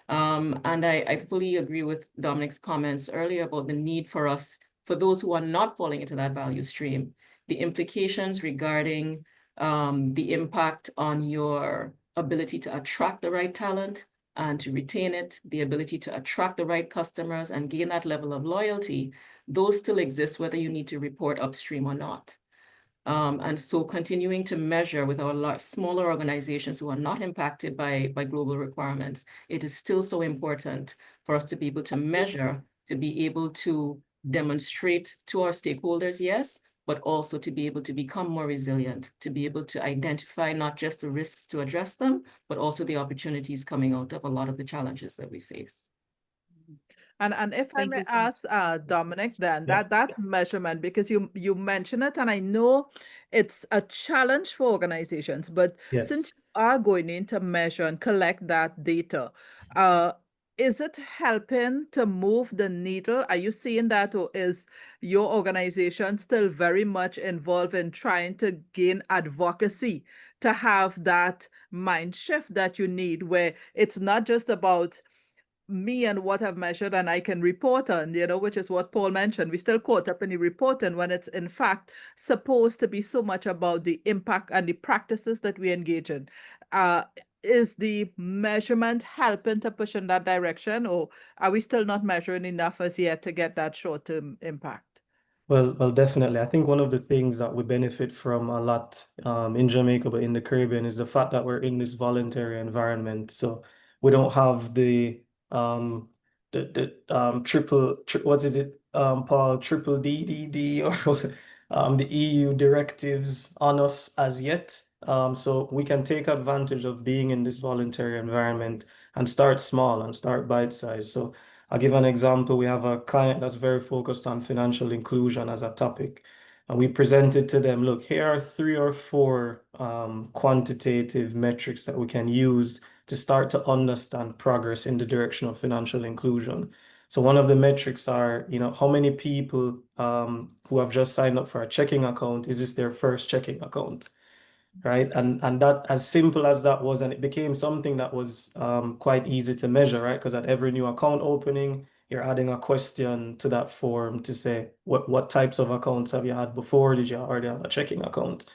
And I fully agree with Dominic's comments earlier about the need for us, for those who are not falling into that value stream, the implications regarding the impact on your ability to attract the right talent and to retain it, the ability to attract the right customers and gain that level of loyalty, those still exist whether you need to report upstream or not. And so continuing to measure with our smaller organizations who are not impacted by global requirements, it is still so important for us to be able to measure, to be able to demonstrate to our stakeholders, yes, but also to be able to become more resilient, to be able to identify not just the risks to address them, but also the opportunities coming out of a lot of the challenges that we face. And if I Thank may you so much. ask Dominic, then Yeah. that measurement, because you mentioned it, and I know it's a challenge for organizations, but Yes. since you are going in to measure and collect that data, is it helping to move the needle? Are you seeing that, or is your organization still very much involved in trying to gain advocacy to have that mind shift that you need, where it's not just about me and what I've measured and I can report on, which is what Paul mentioned. We still caught up in the reporting when it's in fact supposed to be so much about the impact and the practices that we engage in. Is the measurement helping to push in that direction, or are we still not measuring enough as yet to get that short-term impact? Well, definitely. I think one of the things that we benefit from a lot in Jamaica, but in the Caribbean, is the fact that we're in this voluntary environment. So We don't have the what's it, Paul, triple DDD or the EU directives on us as yet. So we can take advantage of being in this voluntary environment and start small and start bite-sized. So I'll give an example. We have a client that's very focused on financial inclusion as a topic. And we presented to them, look, here are 3 or 4 quantitative metrics that we can use to start to understand progress in the direction of financial inclusion. So one of the metrics are, how many people who have just signed up for a checking account, is this their first checking account? Right. And that, as simple as that was, and it became something that was quite easy to measure, right? Because at every new account opening, you're adding a question to that form to say, what types of accounts have you had before? Did you already have a checking account?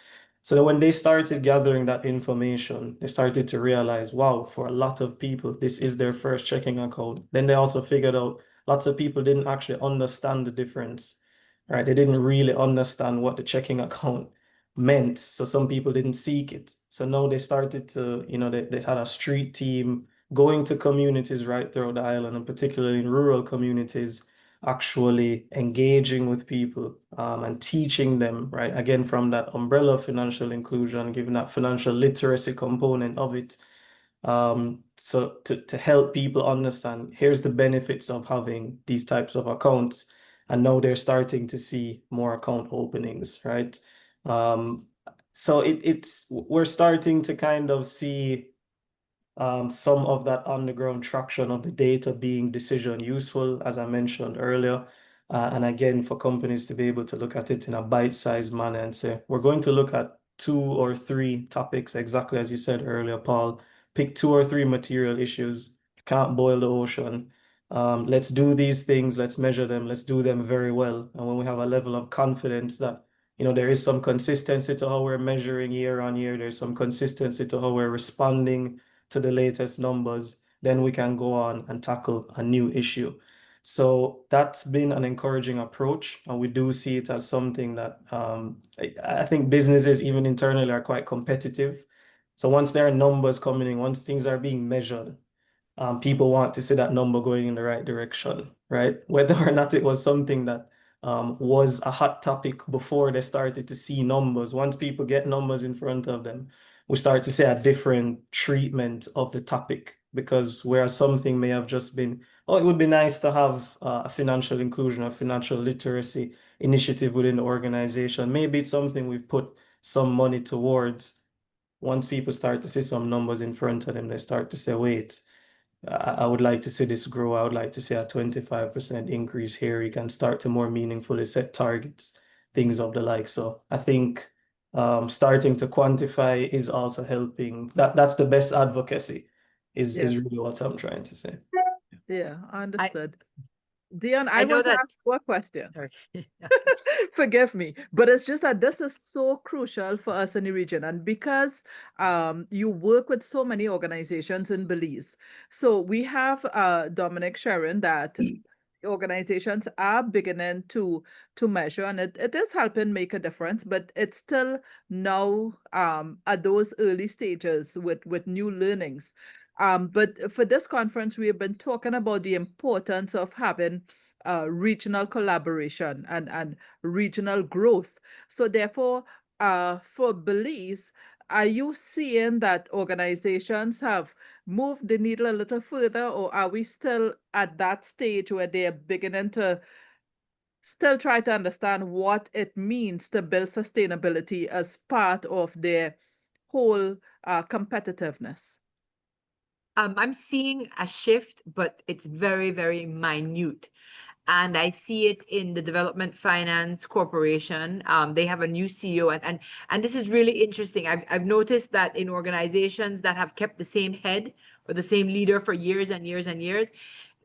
So that when they started gathering that information, they started to realize, wow, for a lot of people, this is their first checking account. Then they also figured out lots of people didn't actually understand the difference, right? They didn't really understand what the checking account meant. So some people didn't seek it. So now they started to, they had a street team going to communities right throughout the island, and particularly in rural communities, actually engaging with people and teaching them, right? Again, from that umbrella of financial inclusion, giving that financial literacy component of it. So to help people understand, here's the benefits of having these types of accounts. And now they're starting to see more account openings, right? So we're starting to kind of see some of that underground traction of the data being decision useful, as I mentioned earlier. And again, for companies to be able to look at it in a bite-sized manner and say, we're going to look at 2 or 3 topics, exactly as you said earlier, Paul. Pick 2 or 3 material issues. Can't boil the ocean. Let's do these things. Let's measure them. Let's do them very well. And when we have a level of confidence that there is some consistency to how we're measuring year on year, there's some consistency to how we're responding to the latest numbers, then we can go on and tackle a new issue. So that's been an encouraging approach, and we do see it as something that I think businesses, even internally, are quite competitive. So once there are numbers coming in, once things are being measured, people want to see that number going in the right direction, right? Whether or not it was something that was a hot topic before they started to see numbers. Once people get numbers in front of them, we start to see a different treatment of the topic, because whereas something may have just been, oh, it would be nice to have a financial inclusion, a financial literacy initiative within the organization. Maybe it's something we've put some money towards. Once people start to see some numbers in front of them, they start to say, wait, I would like to see this grow. I would like to see a 25% increase here. You can start to more meaningfully set targets, things of the like. So I think starting to quantify is also helping. That's the best advocacy, is really what I'm trying to say. Yeah, understood. Dionne, I know want to that- ask you a question. Sorry. Forgive me, but it's just that this is so crucial for us in the region. And because you work with so many organizations in Belize, so we have Dominic sharing that organizations are beginning to measure, and it is helping make a difference, but it's still now at those early stages with new learnings. But for this conference, we have been talking about the importance of having regional collaboration and regional growth. So therefore, for Belize, are you seeing that organizations have moved the needle a little further, or are we still at that stage where they're beginning to still try to understand what it means to build sustainability as part of their whole competitiveness? I'm seeing a shift, but it's very, very minute. And I see it in the Development Finance Corporation. They have a new CEO, and this is really interesting. I've noticed that in organizations that have kept the same head or the same leader for years and years and years,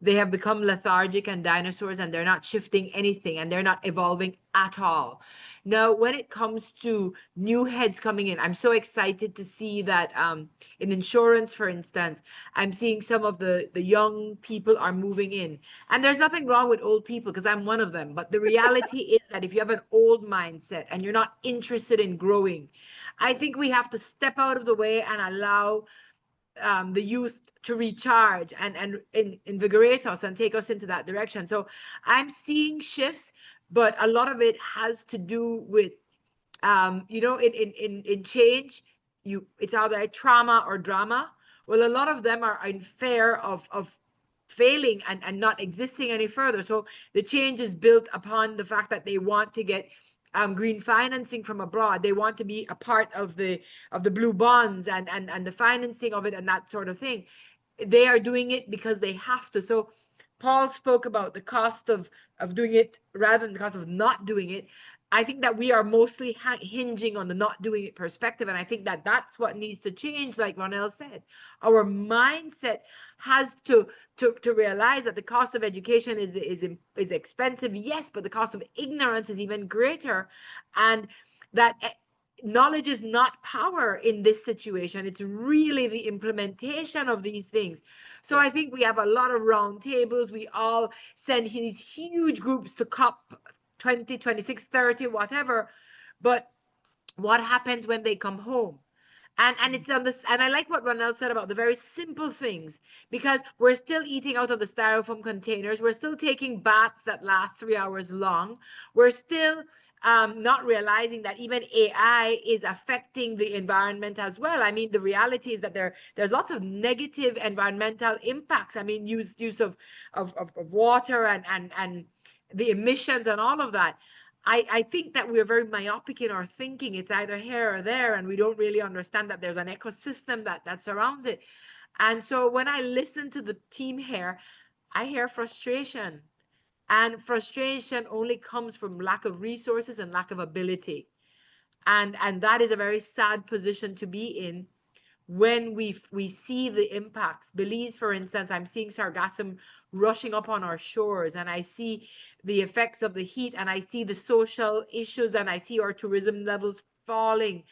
they have become lethargic and dinosaurs, and they're not shifting anything, and they're not evolving at all. Now, when it comes to new heads coming in, I'm so excited to see that in insurance, for instance, I'm seeing some of the young people are moving in. And there's nothing wrong with old people, because I'm one of them. But the reality is that if you have an old mindset and you're not interested in growing, I think we have to step out of the way and allow the youth to recharge and invigorate us and take us into that direction. So I'm seeing shifts, but a lot of it has to do with, you know, in change, it's either a trauma or drama. Well, a lot of them are in fear of failing and not existing any further. So the change is built upon the fact that they want to get green financing from abroad. They want to be a part of the blue bonds and the financing of it and that sort of thing. They are doing it because they have to. So Paul spoke about the cost of doing it rather than the cost of not doing it. I think that we are mostly hinging on the not doing it perspective. And I think that that's what needs to change, like Ronaele said. Our mindset has to realize that the cost of education is expensive, yes, but the cost of ignorance is even greater. And that knowledge is not power in this situation. It's really the implementation of these things. So I think we have a lot of round tables. We all send these huge groups to COP 20, 26, 30, whatever. But what happens when they come home? And it's on this, and I like what Ronaele said about the very simple things, because we're still eating out of the styrofoam containers. We're still taking baths that last 3 hours long. We're still not realizing that even AI is affecting the environment as well. I mean, the reality is that there's lots of negative environmental impacts. I mean, use of water and the emissions and all of that. I think that we're very myopic in our thinking. It's either here or there, and we don't really understand that there's an ecosystem that surrounds it. And so when I listen to the team here, I hear frustration. And frustration only comes from lack of resources and lack of ability. And that is a very sad position to be in when we see the impacts. Belize, for instance, I'm seeing sargassum rushing up on our shores, and I see the effects of the heat, and I see the social issues, and I see our tourism levels falling.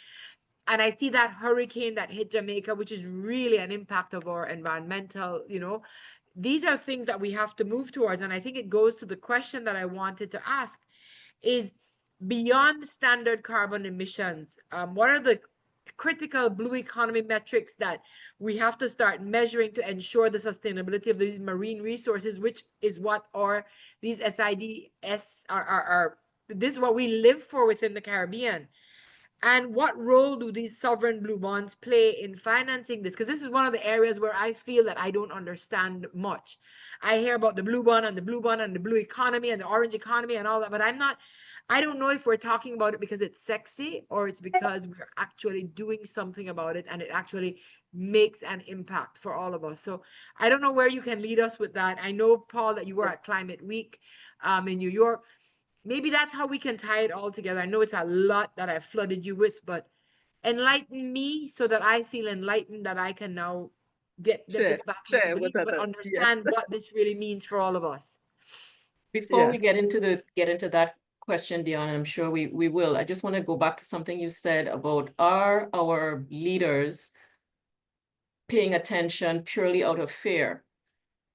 And I see that hurricane that hit Jamaica, which is really an impact of our environmental, you know. These are things that we have to move towards. And I think it goes to the question that I wanted to ask is, beyond standard carbon emissions, what are the critical blue economy metrics that we have to start measuring to ensure the sustainability of these marine resources, which is what these SIDs are, this is what we live for within the Caribbean. And what role do these sovereign blue bonds play in financing this? Because this is one of the areas where I feel that I don't understand much. I hear about the blue bond and the blue bond and the blue economy and the orange economy and all that, but I don't know if we're talking about it because it's sexy or it's because we're actually doing something about it and it actually makes an impact for all of us. So I don't know where you can lead us with that. I know, Paul, that you were at Climate Week in New York. Maybe that's how we can tie it all together. I know it's a lot that I've flooded you with, but enlighten me so that I feel enlightened, that I can now get this back into Belize, but understand what this really means for all of us. Before we get into that question, Dionne, I'm sure we will. I just want to go back to something you said about, are our leaders paying attention purely out of fear?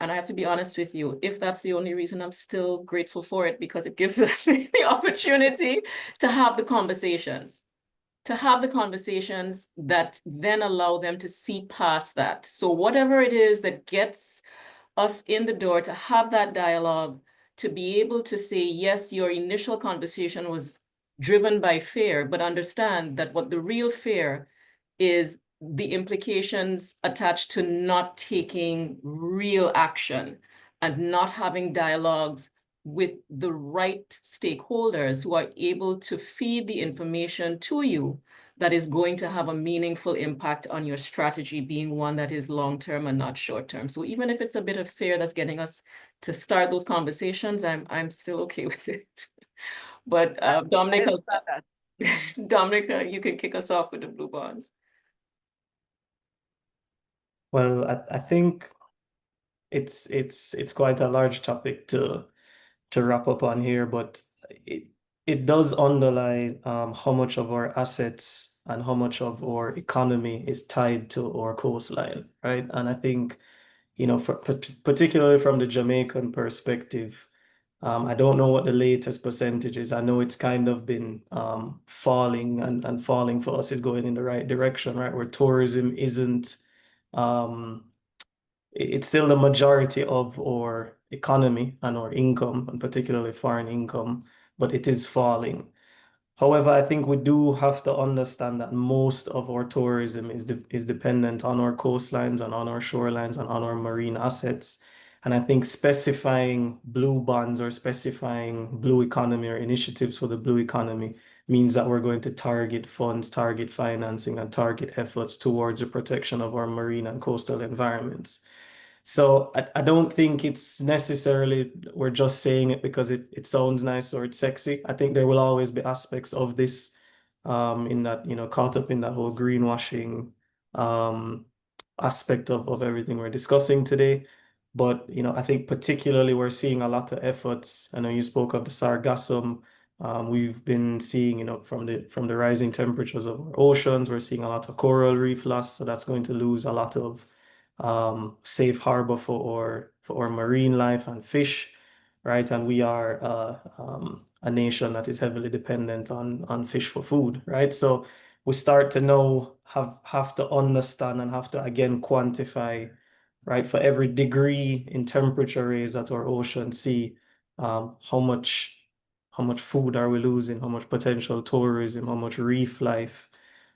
And I have to be honest with you, if that's the only reason, I'm still grateful for it, because it gives us the opportunity to have the conversations, that then allow them to see past that. So whatever it is that gets us in the door to have that dialogue, to be able to say, yes, your initial conversation was driven by fear, but understand that what the real fear is, the implications attached to not taking real action and not having dialogues with the right stakeholders who are able to feed the information to you that is going to have a meaningful impact on your strategy, being one that is long-term and not short-term. So even if it's a bit of fear that's getting us to start those conversations, I'm still okay with it. But Dominic, Dominic, you can kick us off with the blue bonds. Well, I think it's quite a large topic to wrap up on here, but it does underline how much of our assets and how much of our economy is tied to our coastline, right? And I think, you know, particularly from the Jamaican perspective, I don't know what the latest percentage is. I know it's kind of been falling and falling for us, is going in the right direction, right? Where tourism isn't it's still the majority of our economy and our income, and particularly foreign income, but it is falling. However, I think we do have to understand that most of our tourism is dependent on our coastlines and on our shorelines and on our marine assets. And I think specifying blue bonds or specifying blue economy or initiatives for the blue economy means that we're going to target funds, target financing, and target efforts towards the protection of our marine and coastal environments. So I don't think it's necessarily we're just saying it because it sounds nice or it's sexy. I think there will always be aspects of this in that, caught up in that whole greenwashing aspect of everything we're discussing today. But I think particularly we're seeing a lot of efforts. I know you spoke of the sargassum. We've been seeing, from the rising temperatures of our oceans, we're seeing a lot of coral reef loss. So that's going to lose a lot of safe harbor for our marine life and fish, right? And we are a nation that is heavily dependent on fish for food, right? So we start to know, have to understand and have to again quantify, right? For every degree in temperature raise that our oceans see, how much food are we losing, how much potential tourism, how much reef life,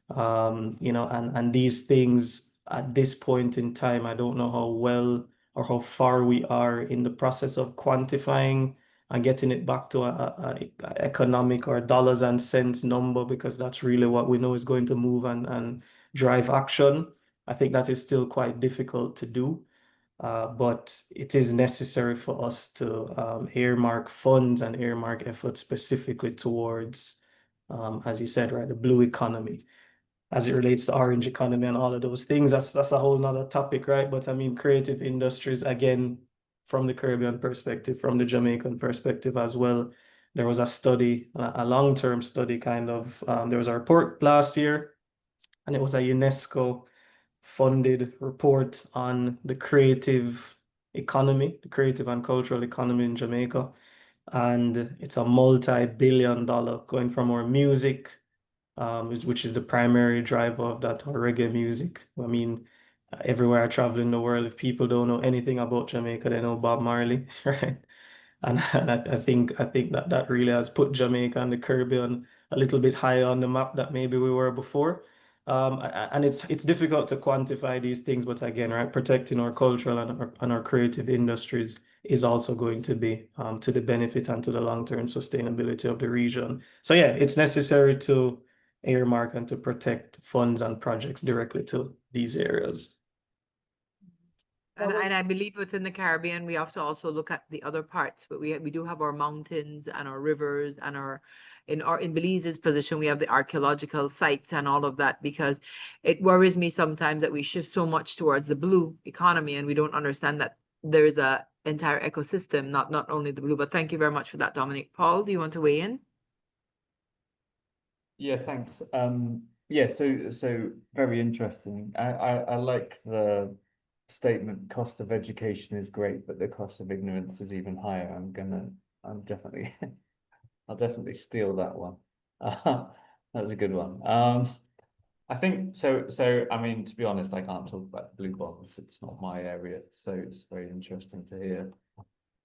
and these things at this point in time, I don't know how well or how far we are in the process of quantifying and getting it back to a economic or dollars and cents number, because that's really what we know is going to move and drive action. I think that is still quite difficult to do, but it is necessary for us to earmark funds and earmark efforts specifically towards, as you said, right, the blue economy as it relates to orange economy and all of those things. That's a whole nother topic, right? But I mean, creative industries, again, from the Caribbean perspective, from the Jamaican perspective as well. There was a study, a long-term study kind of, there was a report last year, and it was a UNESCO funded report on the creative economy, the creative and cultural economy in Jamaica. And it's a multi-billion-dollar, going from our music, which is the primary driver of that, or reggae music. I mean, everywhere I travel in the world, if people don't know anything about Jamaica, they know Bob Marley, right? And I think that really has put Jamaica and the Caribbean a little bit higher on the map that maybe we were before. And it's difficult to quantify these things, but again, right, protecting our cultural and our creative industries is also going to be to the benefit and to the long-term sustainability of the region. So yeah, it's necessary to earmark and to protect funds and projects directly to these areas. And I believe within the Caribbean, we have to also look at the other parts, but we do have our mountains and our rivers and in Belize's position, we have the archaeological sites and all of that, because it worries me sometimes that we shift so much towards the blue economy and we don't understand that there is a entire ecosystem, not only the blue. But thank you very much for that, Dominic. Paul, do you want to weigh in? Yeah, thanks. Yeah, so very interesting. I like the statement, cost of education is great, but the cost of ignorance is even higher. I'll definitely steal that one. That's a good one. I think so. I mean, to be honest, I can't talk about blue bonds. It's not my area, so it's very interesting to hear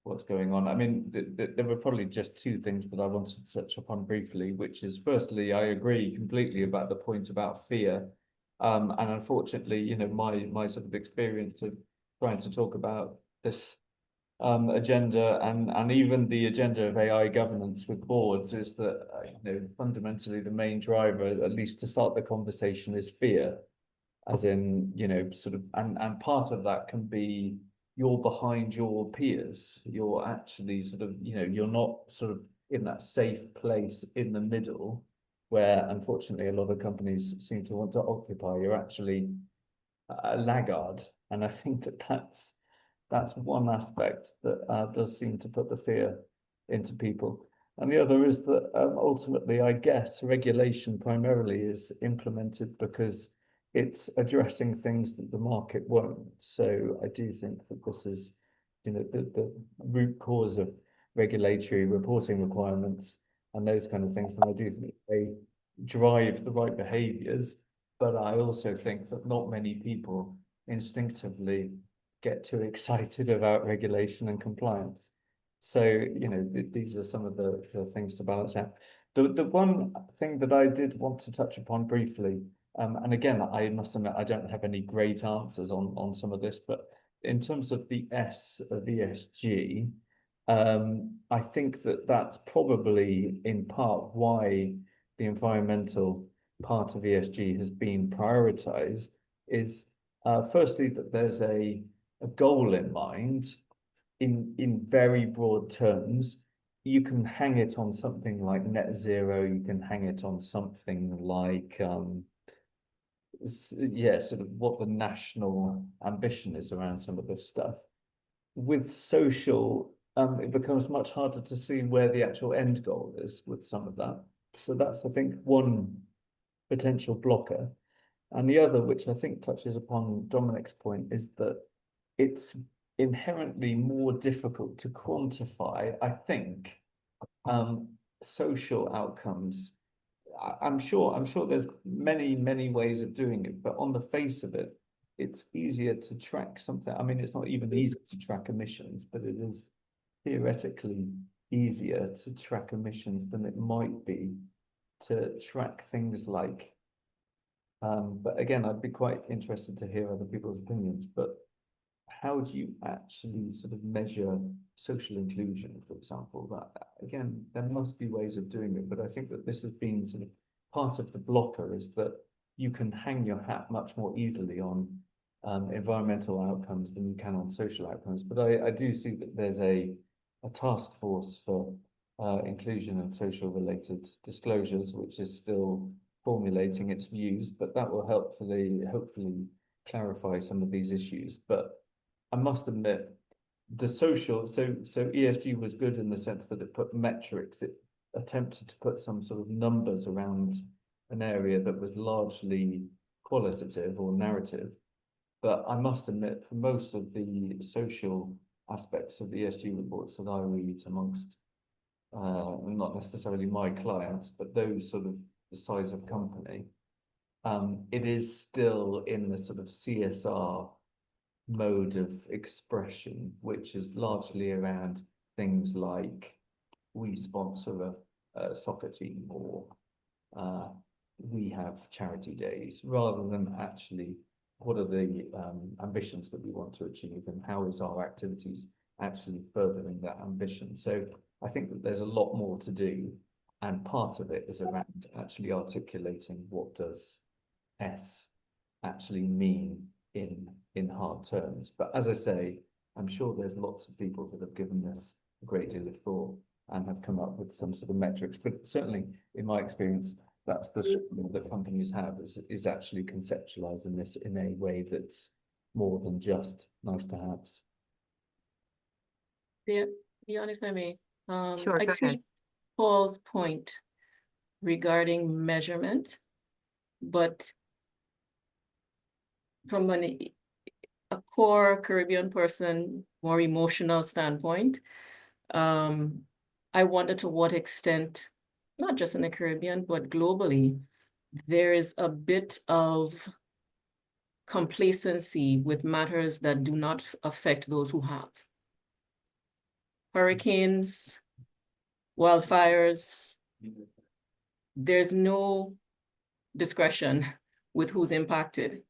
what's going on. I mean, there were probably just two things that I wanted to touch upon briefly, which is, firstly, I agree completely about the point about fear. And unfortunately, my sort of experience of trying to talk about this agenda and even the agenda of AI governance with boards is that, fundamentally the main driver, at least to start the conversation, is fear. As in, sort of, and part of that can be you're behind your peers. You're actually sort of, you're not sort of in that safe place in the middle where, unfortunately, a lot of companies seem to want to occupy. You're actually a laggard. And I think that's one aspect that does seem to put the fear into people. And the other is that ultimately, I guess, regulation primarily is implemented because it's addressing things that the market won't. So I do think that this is, the root cause of regulatory reporting requirements and those kind of things. And I do think they drive the right behaviors, but I also think that not many people instinctively get too excited about regulation and compliance. So, you know, these are some of the things to balance out. The one thing that I did want to touch upon briefly, and again, I must admit, I don't have any great answers on some of this, but in terms of the S of ESG, I think that that's probably in part why the environmental part of ESG has been prioritized, is firstly that there's a goal in mind in very broad terms. You can hang it on something like net zero, you can hang it on something like yeah, sort of what the national ambition is around some of this stuff. With social, it becomes much harder to see where the actual end goal is with some of that. So that's, I think, one potential blocker. And the other, which I think touches upon Dominic's point, is that it's inherently more difficult to quantify, I think, social outcomes. I'm sure there's many ways of doing it, but on the face of it, it's easier to track something. I mean, it's not even easy to track emissions, but it is theoretically easier to track emissions than it might be to track things like, but again, I'd be quite interested to hear other people's opinions, but how do you actually sort of measure social inclusion, for example? That, again, there must be ways of doing it, but I think that this has been sort of part of the blocker, is that you can hang your hat much more easily on environmental outcomes than you can on social outcomes. But I do see that there's a task force for inclusion and social related disclosures, which is still formulating its views, but that will hopefully clarify some of these issues. But I must admit, the social, so ESG was good in the sense that it put metrics, it attempted to put some sort of numbers around an area that was largely qualitative or narrative. But I must admit, for most of the social aspects of the ESG reports that I read amongst, not necessarily my clients, but those sort of the size of company, it is still in the sort of CSR mode of expression, which is largely around things like we sponsor a soccer team, or we have charity days, rather than actually what are the ambitions that we want to achieve and how is our activities actually furthering that ambition. So I think that there's a lot more to do, and part of it is around actually articulating what does S actually mean in hard terms. But as I say, I'm sure there's lots of people that have given this a great deal of thought and have come up with some sort of metrics. But certainly, in my experience, that's the struggle that companies have, is actually conceptualizing this in a way that's more than just nice to haves. Yeah, Dionne, if I may. Sure, I go ahead. take Paul's point regarding measurement, but from a core Caribbean person, more emotional standpoint, I wonder to what extent, not just in the Caribbean, but globally, there is a bit of complacency with matters that do not affect those who have. Hurricanes, wildfires, there's no discretion with who's impacted.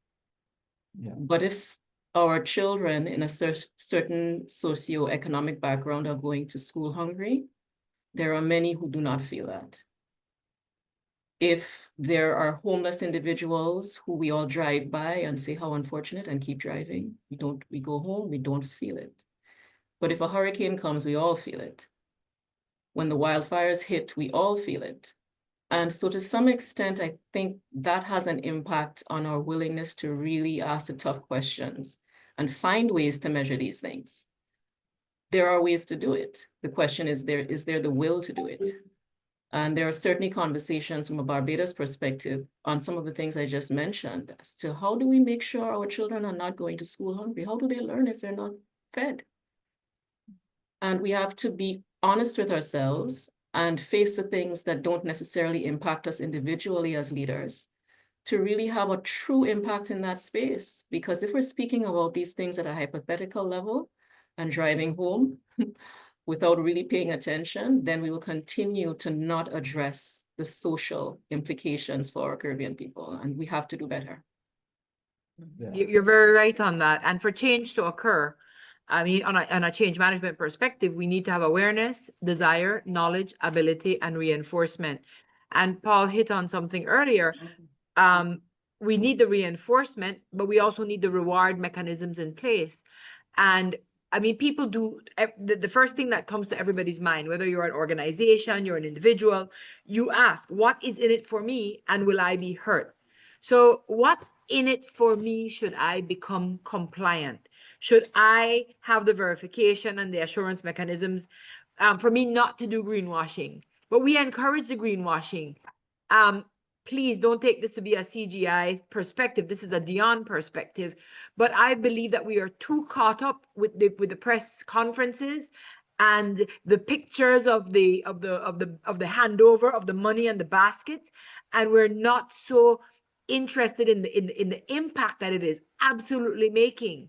Yeah. But if our children in a certain socioeconomic background are going to school hungry, there are many who do not feel that. If there are homeless individuals who we all drive by and say how unfortunate and keep driving, we go home, we don't feel it. But if a hurricane comes, we all feel it. When the wildfires hit, we all feel it. And so to some extent, I think that has an impact on our willingness to really ask the tough questions and find ways to measure these things. There are ways to do it. The question is there the will to do it? And there are certainly conversations from a Barbados perspective on some of the things I just mentioned as to how do we make sure our children are not going to school hungry? How do they learn if they're not fed? And we have to be honest with ourselves and face the things that don't necessarily impact us individually as leaders, to really have a true impact in that space. Because if we're speaking about these things at a hypothetical level and driving home without really paying attention, then we will continue to not address the social implications for our Caribbean people, and we have to do better. Yeah. You're very right on that. And for change to occur, I mean, on a change management perspective, we need to have awareness, desire, knowledge, ability, and reinforcement. And Paul hit on something earlier. We need the reinforcement, but we also need the reward mechanisms in place. And I mean, people do, the first thing that comes to everybody's mind, whether you're an organization, you're an individual, you ask, what is in it for me and will I be hurt? So what's in it for me should I become compliant? Should I have the verification and the assurance mechanisms for me not to do greenwashing? But we encourage the greenwashing. Please don't take this to be a CGI perspective. This is a Dionne perspective. But I believe that we are too caught up with the press conferences and the pictures of the handover of the money and the baskets, and we're not so interested in the impact that it is absolutely making.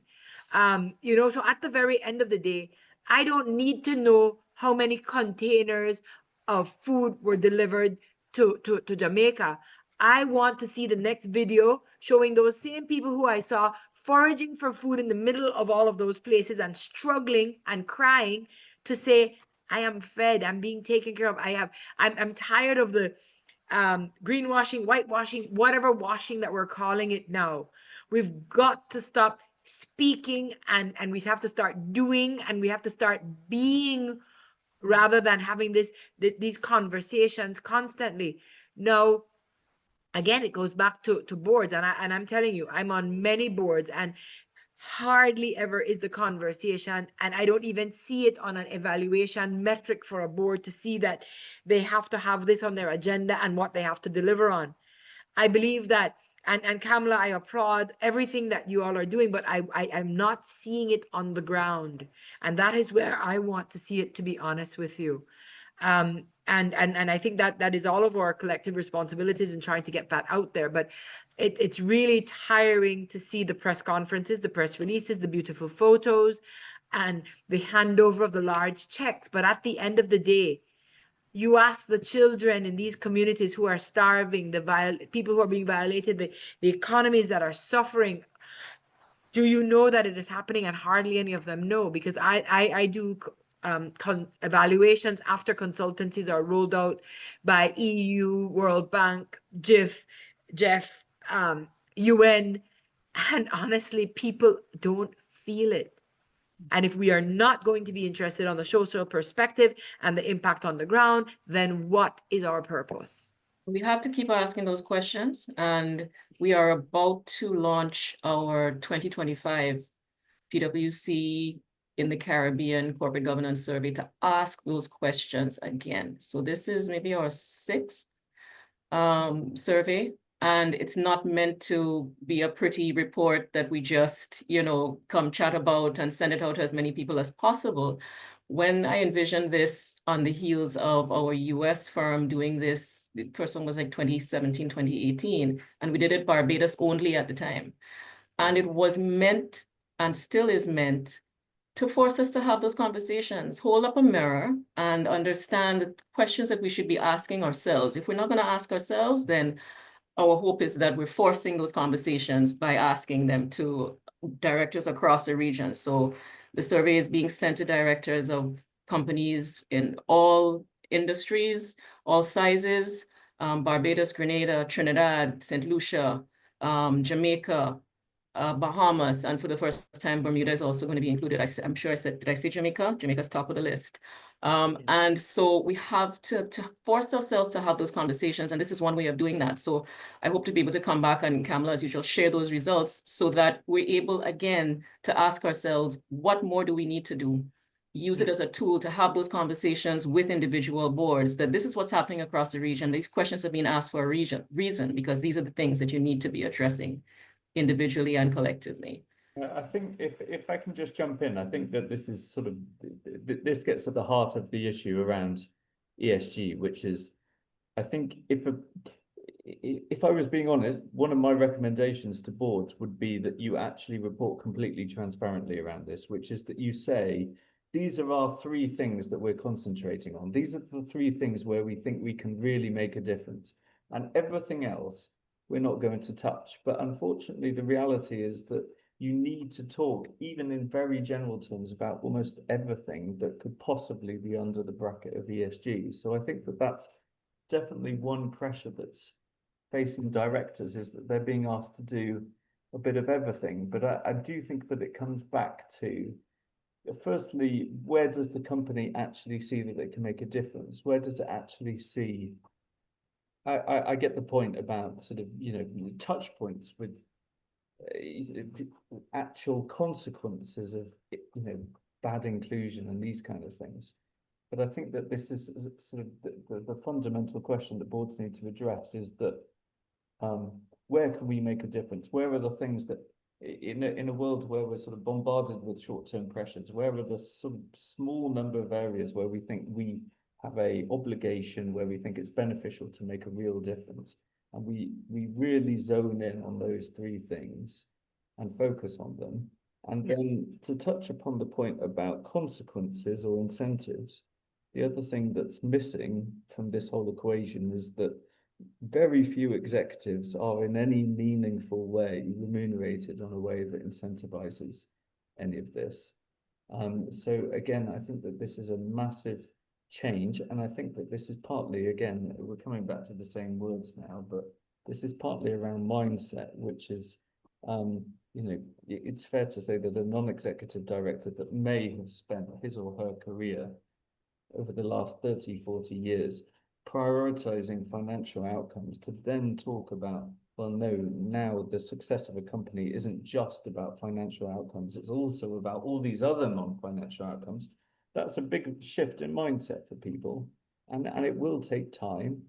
You know, so at the very end of the day, I don't need to know how many containers of food were delivered to Jamaica. I want to see the next video showing those same people who I saw foraging for food in the middle of all of those places and struggling and crying to say, I am fed, I'm being taken care of. I'm tired of the greenwashing, whitewashing, whatever washing that we're calling it now. We've got to stop speaking and we have to start doing, and we have to start being, rather than having these conversations constantly. Now, again, it goes back to boards, and I'm telling you, I'm on many boards, and hardly ever is the conversation, and I don't even see it on an evaluation metric for a board to see that they have to have this on their agenda and what they have to deliver on. I believe that, and Kamala, I applaud everything that you all are doing, but I'm not seeing it on the ground. And that is where I want to see it, to be honest with you. And I think that is all of our collective responsibilities in trying to get that out there. But it's really tiring to see the press conferences, the press releases, the beautiful photos, and the handover of the large checks. But at the end of the day, you ask the children in these communities who are starving, the people who are being violated, the economies that are suffering, do you know that it is happening? And hardly any of them know, because I do evaluations after consultancies are rolled out by EU, World Bank, GIF, UN, and honestly, people don't feel it. And if we are not going to be interested on the social perspective and the impact on the ground, then what is our purpose? We have to keep asking those questions, and we are about to launch our 2025 PwC in the Caribbean Corporate Governance Survey to ask those questions again. So this is maybe our 6th survey, and it's not meant to be a pretty report that we just, you know, come chat about and send it out to as many people as possible. When I envisioned this on the heels of our US firm doing this, the first one was like 2017, 2018, and we did it Barbados only at the time. And it was meant, and still is meant, to force us to have those conversations, hold up a mirror and understand the questions that we should be asking ourselves. If we're not going to ask ourselves, then our hope is that we're forcing those conversations by asking them to directors across the region. So the survey is being sent to directors of companies in all industries, all sizes, Barbados, Grenada, Trinidad, St. Lucia, Jamaica, Bahamas, and for the first time, Bermuda is also going to be included. I'm sure I said, did I say Jamaica? Jamaica's top of the list. And so we have to force ourselves to have those conversations, and this is one way of doing that. So I hope to be able to come back and, Kamala, as usual, share those results so that we're able, again, to ask ourselves, what more do we need to do? Use it as a tool to have those conversations with individual boards, that this is what's happening across the region. These questions are being asked for a reason, because these are the things that you need to be addressing individually and collectively. I think if I can just jump in, I think that this is sort of, this gets at the heart of the issue around ESG, which is, I think if I was being honest, one of my recommendations to boards would be that you actually report completely transparently around this, which is that you say, these are our 3 things that we're concentrating on. These are the 3 things where we think we can really make a difference. And everything else, we're not going to touch. But unfortunately, the reality is that you need to talk, even in very general terms, about almost everything that could possibly be under the bracket of ESG. So I think that that's definitely one pressure that's facing directors, is that they're being asked to do a bit of everything. But I do think that it comes back to, firstly, where does the company actually see that it can make a difference? Where does it actually see? I get the point about sort of, you know, touch points with actual consequences of, you know, bad inclusion and these kind of things. But I think that this is sort of the fundamental question that boards need to address, is that where can we make a difference? Where are the things that, in a world where we're sort of bombarded with short-term pressures, where are the sort of small number of areas where we think we have a obligation, where we think it's beneficial to make a real difference? And we really zone in on those 3 things and focus on them. And then to touch upon the point about consequences or incentives, the other thing that's missing from this whole equation is that very few executives are in any meaningful way remunerated on a way that incentivizes any of this. So again, I think that this is a massive change, and I think that this is partly, again, we're coming back to the same words now, but this is partly around mindset, which is, you know, it's fair to say that a non-executive director that may have spent his or her career over the last 30, 40 years prioritizing financial outcomes, to then talk about, well, no, now the success of a company isn't just about financial outcomes, it's also about all these other non-financial outcomes. That's a big shift in mindset for people, and it will take time.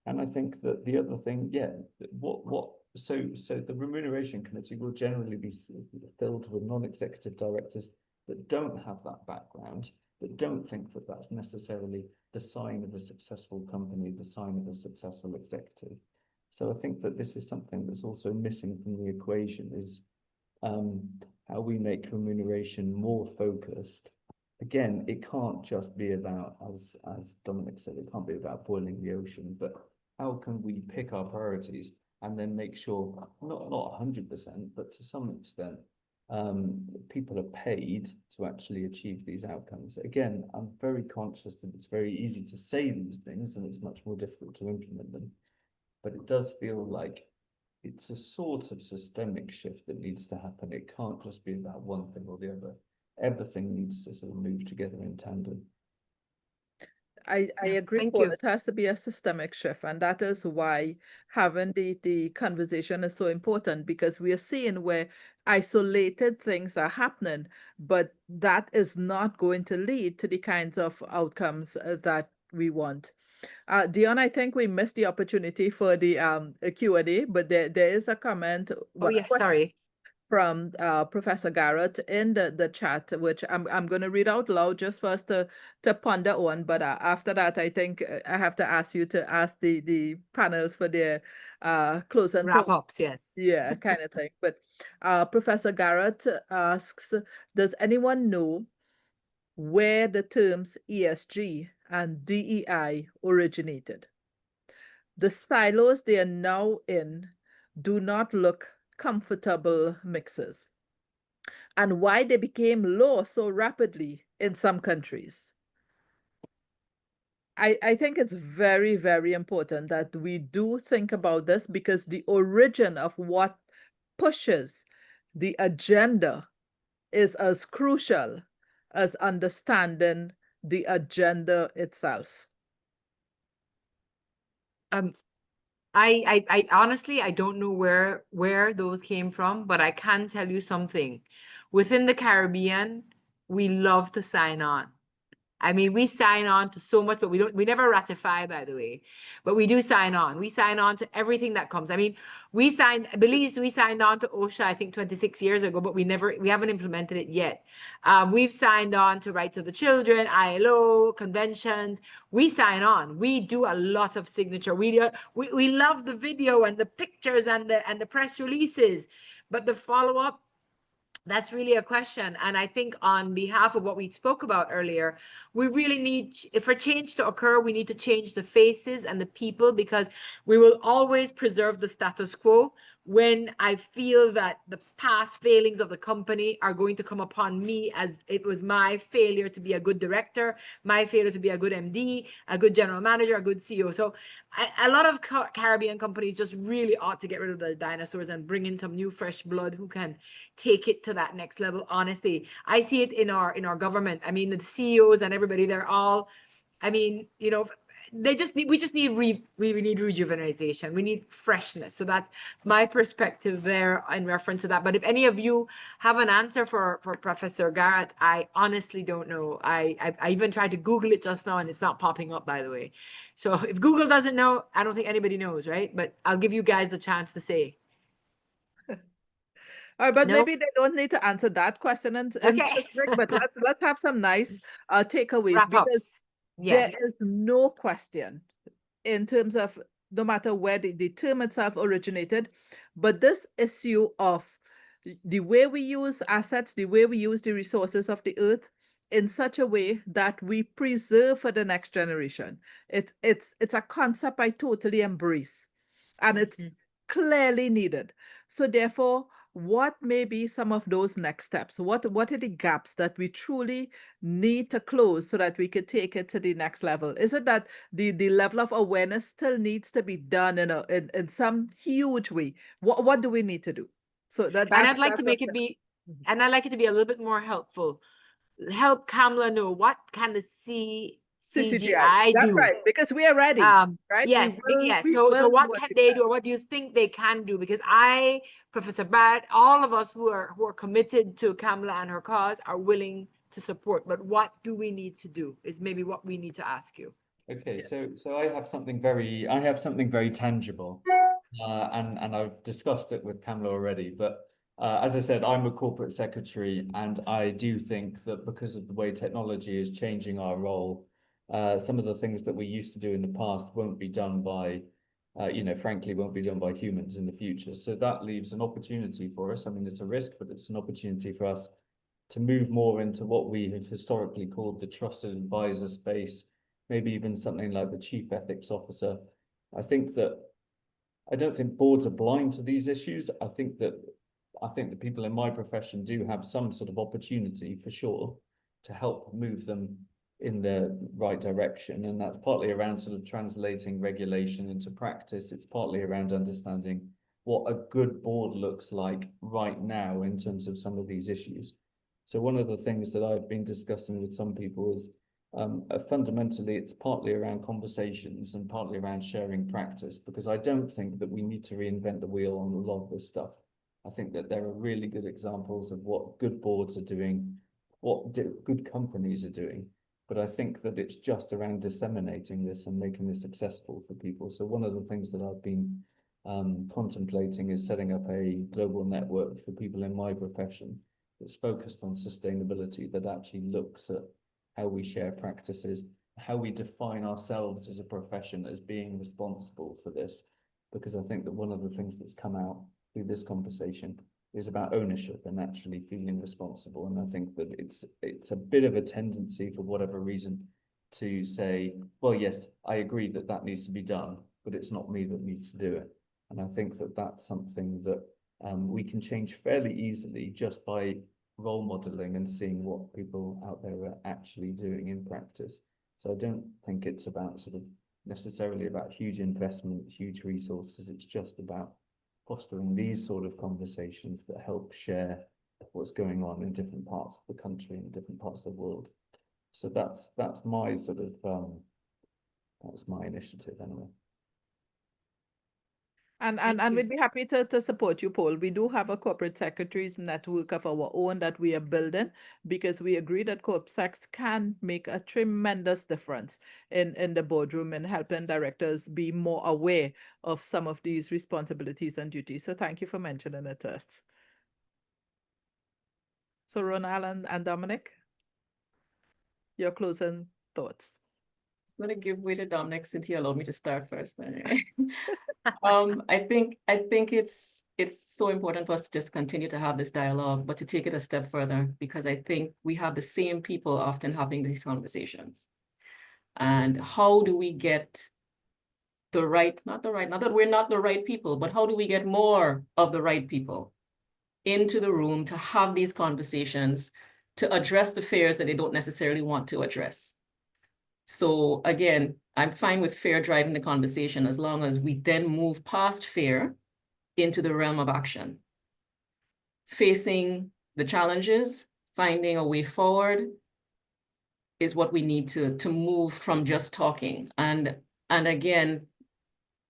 And I think that the other thing, so the remuneration committee will generally be filled with non-executive directors that don't have that background, that don't think that that's necessarily the sign of a successful company, the sign of a successful executive. So I think that this is something that's also missing from the equation, is how we make remuneration more focused. Again, it can't just be about, as Dominic said, it can't be about boiling the ocean, but how can we pick our priorities and then make sure, not 100%, but to some extent, people are paid to actually achieve these outcomes. Again, I'm very conscious that it's very easy to say these things and it's much more difficult to implement them, but it does feel like it's a sort of systemic shift that needs to happen. It can't just be about one thing or the other. Everything needs to sort of move together in tandem. I agree, Thank Paul. you. It has to be a systemic shift, and that is why having the conversation is so important, because we are seeing where isolated things are happening, but that is not going to lead to the kinds of outcomes that we want. Dionne, I think we missed the opportunity for the Q&A, but there is a comment. Oh, yes, sorry. From Professor Garrett in the chat, which I'm going to read out loud just for us to ponder on. But after that, I think I have to ask you to ask the panels for their closing Wrap-ups, yes. Yeah, kind of thing. But Professor Garrett asks, does anyone know where the terms ESG and DEI originated? The silos they are now in do not look comfortable mixes, and why they became law so rapidly in some countries. I think it's very, very important that we do think about this, because the origin of what pushes the agenda is as crucial as understanding the agenda itself. I honestly, I don't know where those came from, but I can tell you something. Within the Caribbean, we love to sign on. I mean, we sign on to so much, but we never ratify, by the way, but we do sign on. We sign on to everything that comes. I mean, Belize, we signed on to OSHA, I think 26 years ago, but we haven't implemented it yet. We've signed on to Rights of the Children, ILO, conventions. We sign on. We do a lot of signature. We love the video and the pictures and the press releases, but the follow-up, that's really a question. And I think on behalf of what we spoke about earlier, we really need, for change to occur, we need to change the faces and the people, because we will always preserve the status quo when I feel that the past failings of the company are going to come upon me, as it was my failure to be a good director, my failure to be a good MD, a good general manager, a good CEO. So a lot of Caribbean companies just really ought to get rid of the dinosaurs and bring in some new fresh blood who can take it to that next level. Honestly, I see it in our government. I mean, the CEOs and everybody, they're all, I mean, you know, we just need rejuvenation. We need freshness. So that's my perspective there in reference to that. But if any of you have an answer for Professor Garrett, I honestly don't know. I even tried to Google it just now and it's not popping up, by the way. So if Google doesn't know, I don't think anybody knows, right? But I'll give you guys the chance to say. All right, but No? maybe they don't need to answer that question in Okay. specific, but let's have some nice takeaways, Wrap because ups. there Yes. is no question in terms of no matter where the term itself originated, but this issue of the way we use assets, the way we use the resources of the earth in such a way that we preserve for the next generation. It's a concept I totally embrace, and it's clearly needed. So therefore, what may be some of those next steps? What are the gaps that we truly need to close so that we could take it to the next level? Is it that the level of awareness still needs to be done in some huge way? What do we need to do? So And I'd like to make it be, and I'd like it to be a little bit more helpful. Help Kamla know, what can the CCGI That's do? right, because we are ready, right? Yes, yes. We So will what do can we they can. do, or what do you think they can do? Because Professor Bayrd, all of us who are committed to Kamla and her cause are willing to support. But what do we need to do is maybe what we need to ask you. Okay, so I have something very tangible, and I've discussed it with Kamla already. But as I said, I'm a corporate secretary, and I do think that because of the way technology is changing our role, some of the things that we used to do in the past won't be done by, frankly, won't be done by humans in the future. So that leaves an opportunity for us. I mean, it's a risk, but it's an opportunity for us to move more into what we have historically called the trusted advisor space. Maybe even something like the chief ethics officer. I don't think boards are blind to these issues. I think that people in my profession do have some sort of opportunity, for sure, to help move them in the right direction. And that's partly around sort of translating regulation into practice. It's partly around understanding what a good board looks like right now in terms of some of these issues. So one of the things that I've been discussing with some people is fundamentally, it's partly around conversations and partly around sharing practice, because I don't think that we need to reinvent the wheel on a lot of this stuff. I think that there are really good examples of what good boards are doing, what good companies are doing, but I think that it's just around disseminating this and making this accessible for people. So one of the things that I've been contemplating is setting up a global network for people in my profession that's focused on sustainability, that actually looks at how we share practices, how we define ourselves as a profession as being responsible for this. Because I think that one of the things that's come out through this conversation is about ownership and actually feeling responsible. And I think that it's a bit of a tendency, for whatever reason, to say, well, yes, I agree that that needs to be done, but it's not me that needs to do it. And I think that that's something that we can change fairly easily just by role modeling and seeing what people out there are actually doing in practice. So I don't think it's about sort of necessarily about huge investment, huge resources. It's just about fostering these sort of conversations that help share what's going on in different parts of the country and different parts of the world. So that's my sort of that's my initiative anyway. And we'd be happy to support you, Paul. We do have a corporate secretaries network of our own that we are building because we agree that CorpSecs can make a tremendous difference in the boardroom and helping directors be more aware of some of these responsibilities and duties. So thank you for mentioning it to us. So Ronaele and Dominic, your closing thoughts. I'm going to give way to Dominic since he allowed me to start first. But anyway. I think it's so important for us to just continue to have this dialogue, but to take it a step further, because I think we have the same people often having these conversations. And how do we get not that we're not the right people, but how do we get more of the right people into the room to have these conversations, to address the fears that they don't necessarily want to address? So again, I'm fine with fear driving the conversation as long as we then move past fear into the realm of action. Facing the challenges, finding a way forward is what we need to move from just talking. And again,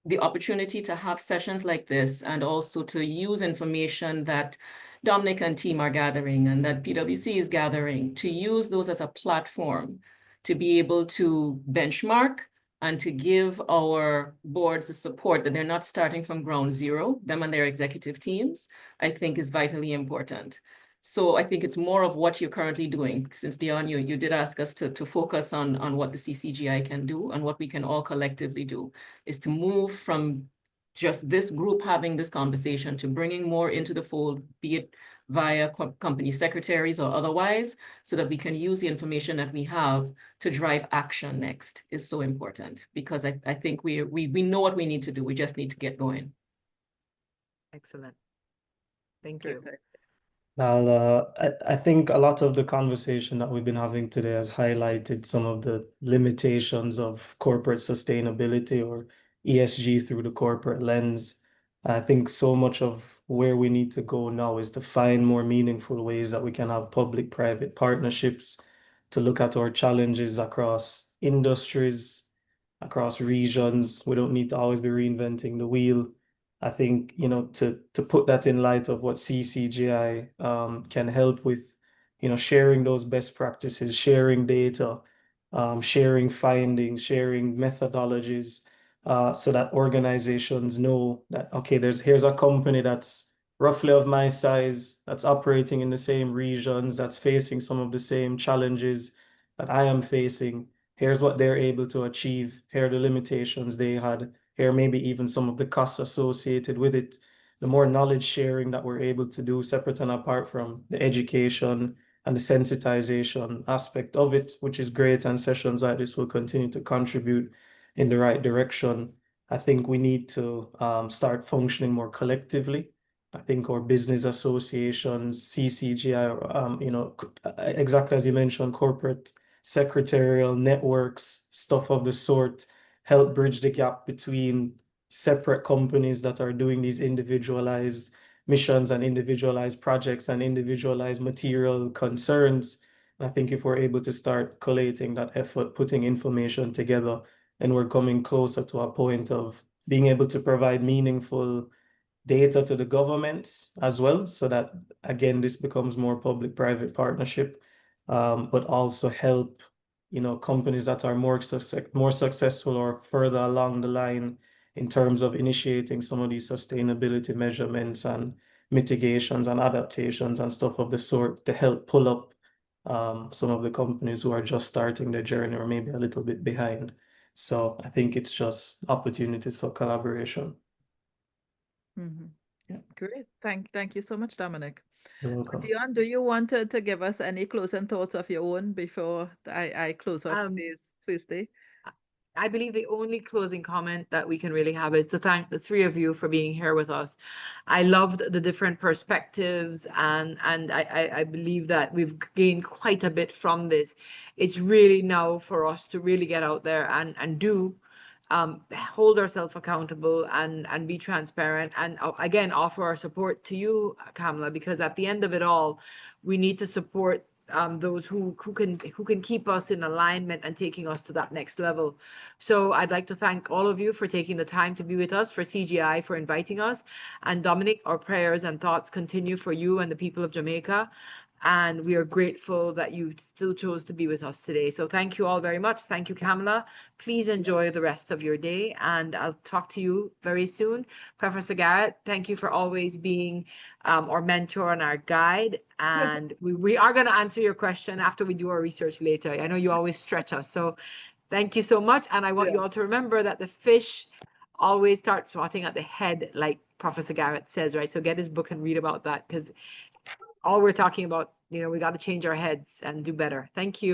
the opportunity to have sessions like this and also to use information that Dominic and team are gathering and that PwC is gathering, to use those as a platform to be able to benchmark and to give our boards the support that they're not starting from ground zero, them and their executive teams, I think is vitally important. So I think it's more of what you're currently doing. Since Dionne, you did ask us to focus on what the CCGI can do and what we can all collectively do, is to move from just this group having this conversation to bringing more into the fold, be it via company secretaries or otherwise, so that we can use the information that we have to drive action next is so important, because I think we know what we need to do. We just need to get going. Excellent. Thank you. Perfect. I think a lot of the conversation that we've been having today has highlighted some of the limitations of corporate sustainability or ESG through the corporate lens. I think so much of where we need to go now is to find more meaningful ways that we can have public-private partnerships to look at our challenges across industries, across regions. We don't need to always be reinventing the wheel. I think, you know, to put that in light of what CCGI can help with, you know, sharing those best practices, sharing data, sharing findings, sharing methodologies, so that organizations know that, okay, here's a company that's roughly of my size, that's operating in the same regions, that's facing some of the same challenges that I am facing. Here's what they're able to achieve. Here are the limitations they had. Here, maybe even some of the costs associated with it. The more knowledge sharing that we're able to do, separate and apart from the education and the sensitization aspect of it, which is great, and sessions like this will continue to contribute in the right direction. I think we need to start functioning more collectively. I think our business associations, CCGI, you know, exactly as you mentioned, corporate secretarial networks, stuff of the sort, help bridge the gap between separate companies that are doing these individualized missions and individualized projects and individualized material concerns. I think if we're able to start collating that effort, putting information together, and we're coming closer to a point of being able to provide meaningful data to the governments as well, so that, again, this becomes more public-private partnership, but also help, you know, companies that are more successful or further along the line in terms of initiating some of these sustainability measurements and mitigations and adaptations and stuff of the sort, to help pull up some of the companies who are just starting their journey or maybe a little bit behind. So I think it's just opportunities for collaboration. Mm-hmm. Yeah. Great. Thank you so much, Dominic. You're welcome. Dionne, do you want to give us any closing thoughts of your own before I close off today's Tuesday? I believe the only closing comment that we can really have is to thank the three of you for being here with us. I loved the different perspectives, and I believe that we've gained quite a bit from this. It's really now for us to really get out there and do hold ourselves accountable and be transparent, and again offer our support to you, Kamala, because at the end of it all, we need to support those who can keep us in alignment and taking us to that next level. So I'd like to thank all of you for taking the time to be with us, for CGI for inviting us, and Dominic, our prayers and thoughts continue for you and the people of Jamaica. And we are grateful that you still chose to be with us today. So thank you all very much. Thank you, Kamala. Please enjoy the rest of your day, and I'll talk to you very soon. Professor Garrett, thank you for always being our mentor and our guide. And we are going to answer your question after we do our research later. I know you always stretch us. So thank you so much. And I want you all to remember that the fish always start swatting at the head, like Professor Garrett says, right? So get his book and read about that, because all we're talking about, we got to change our heads and do better. Thank you.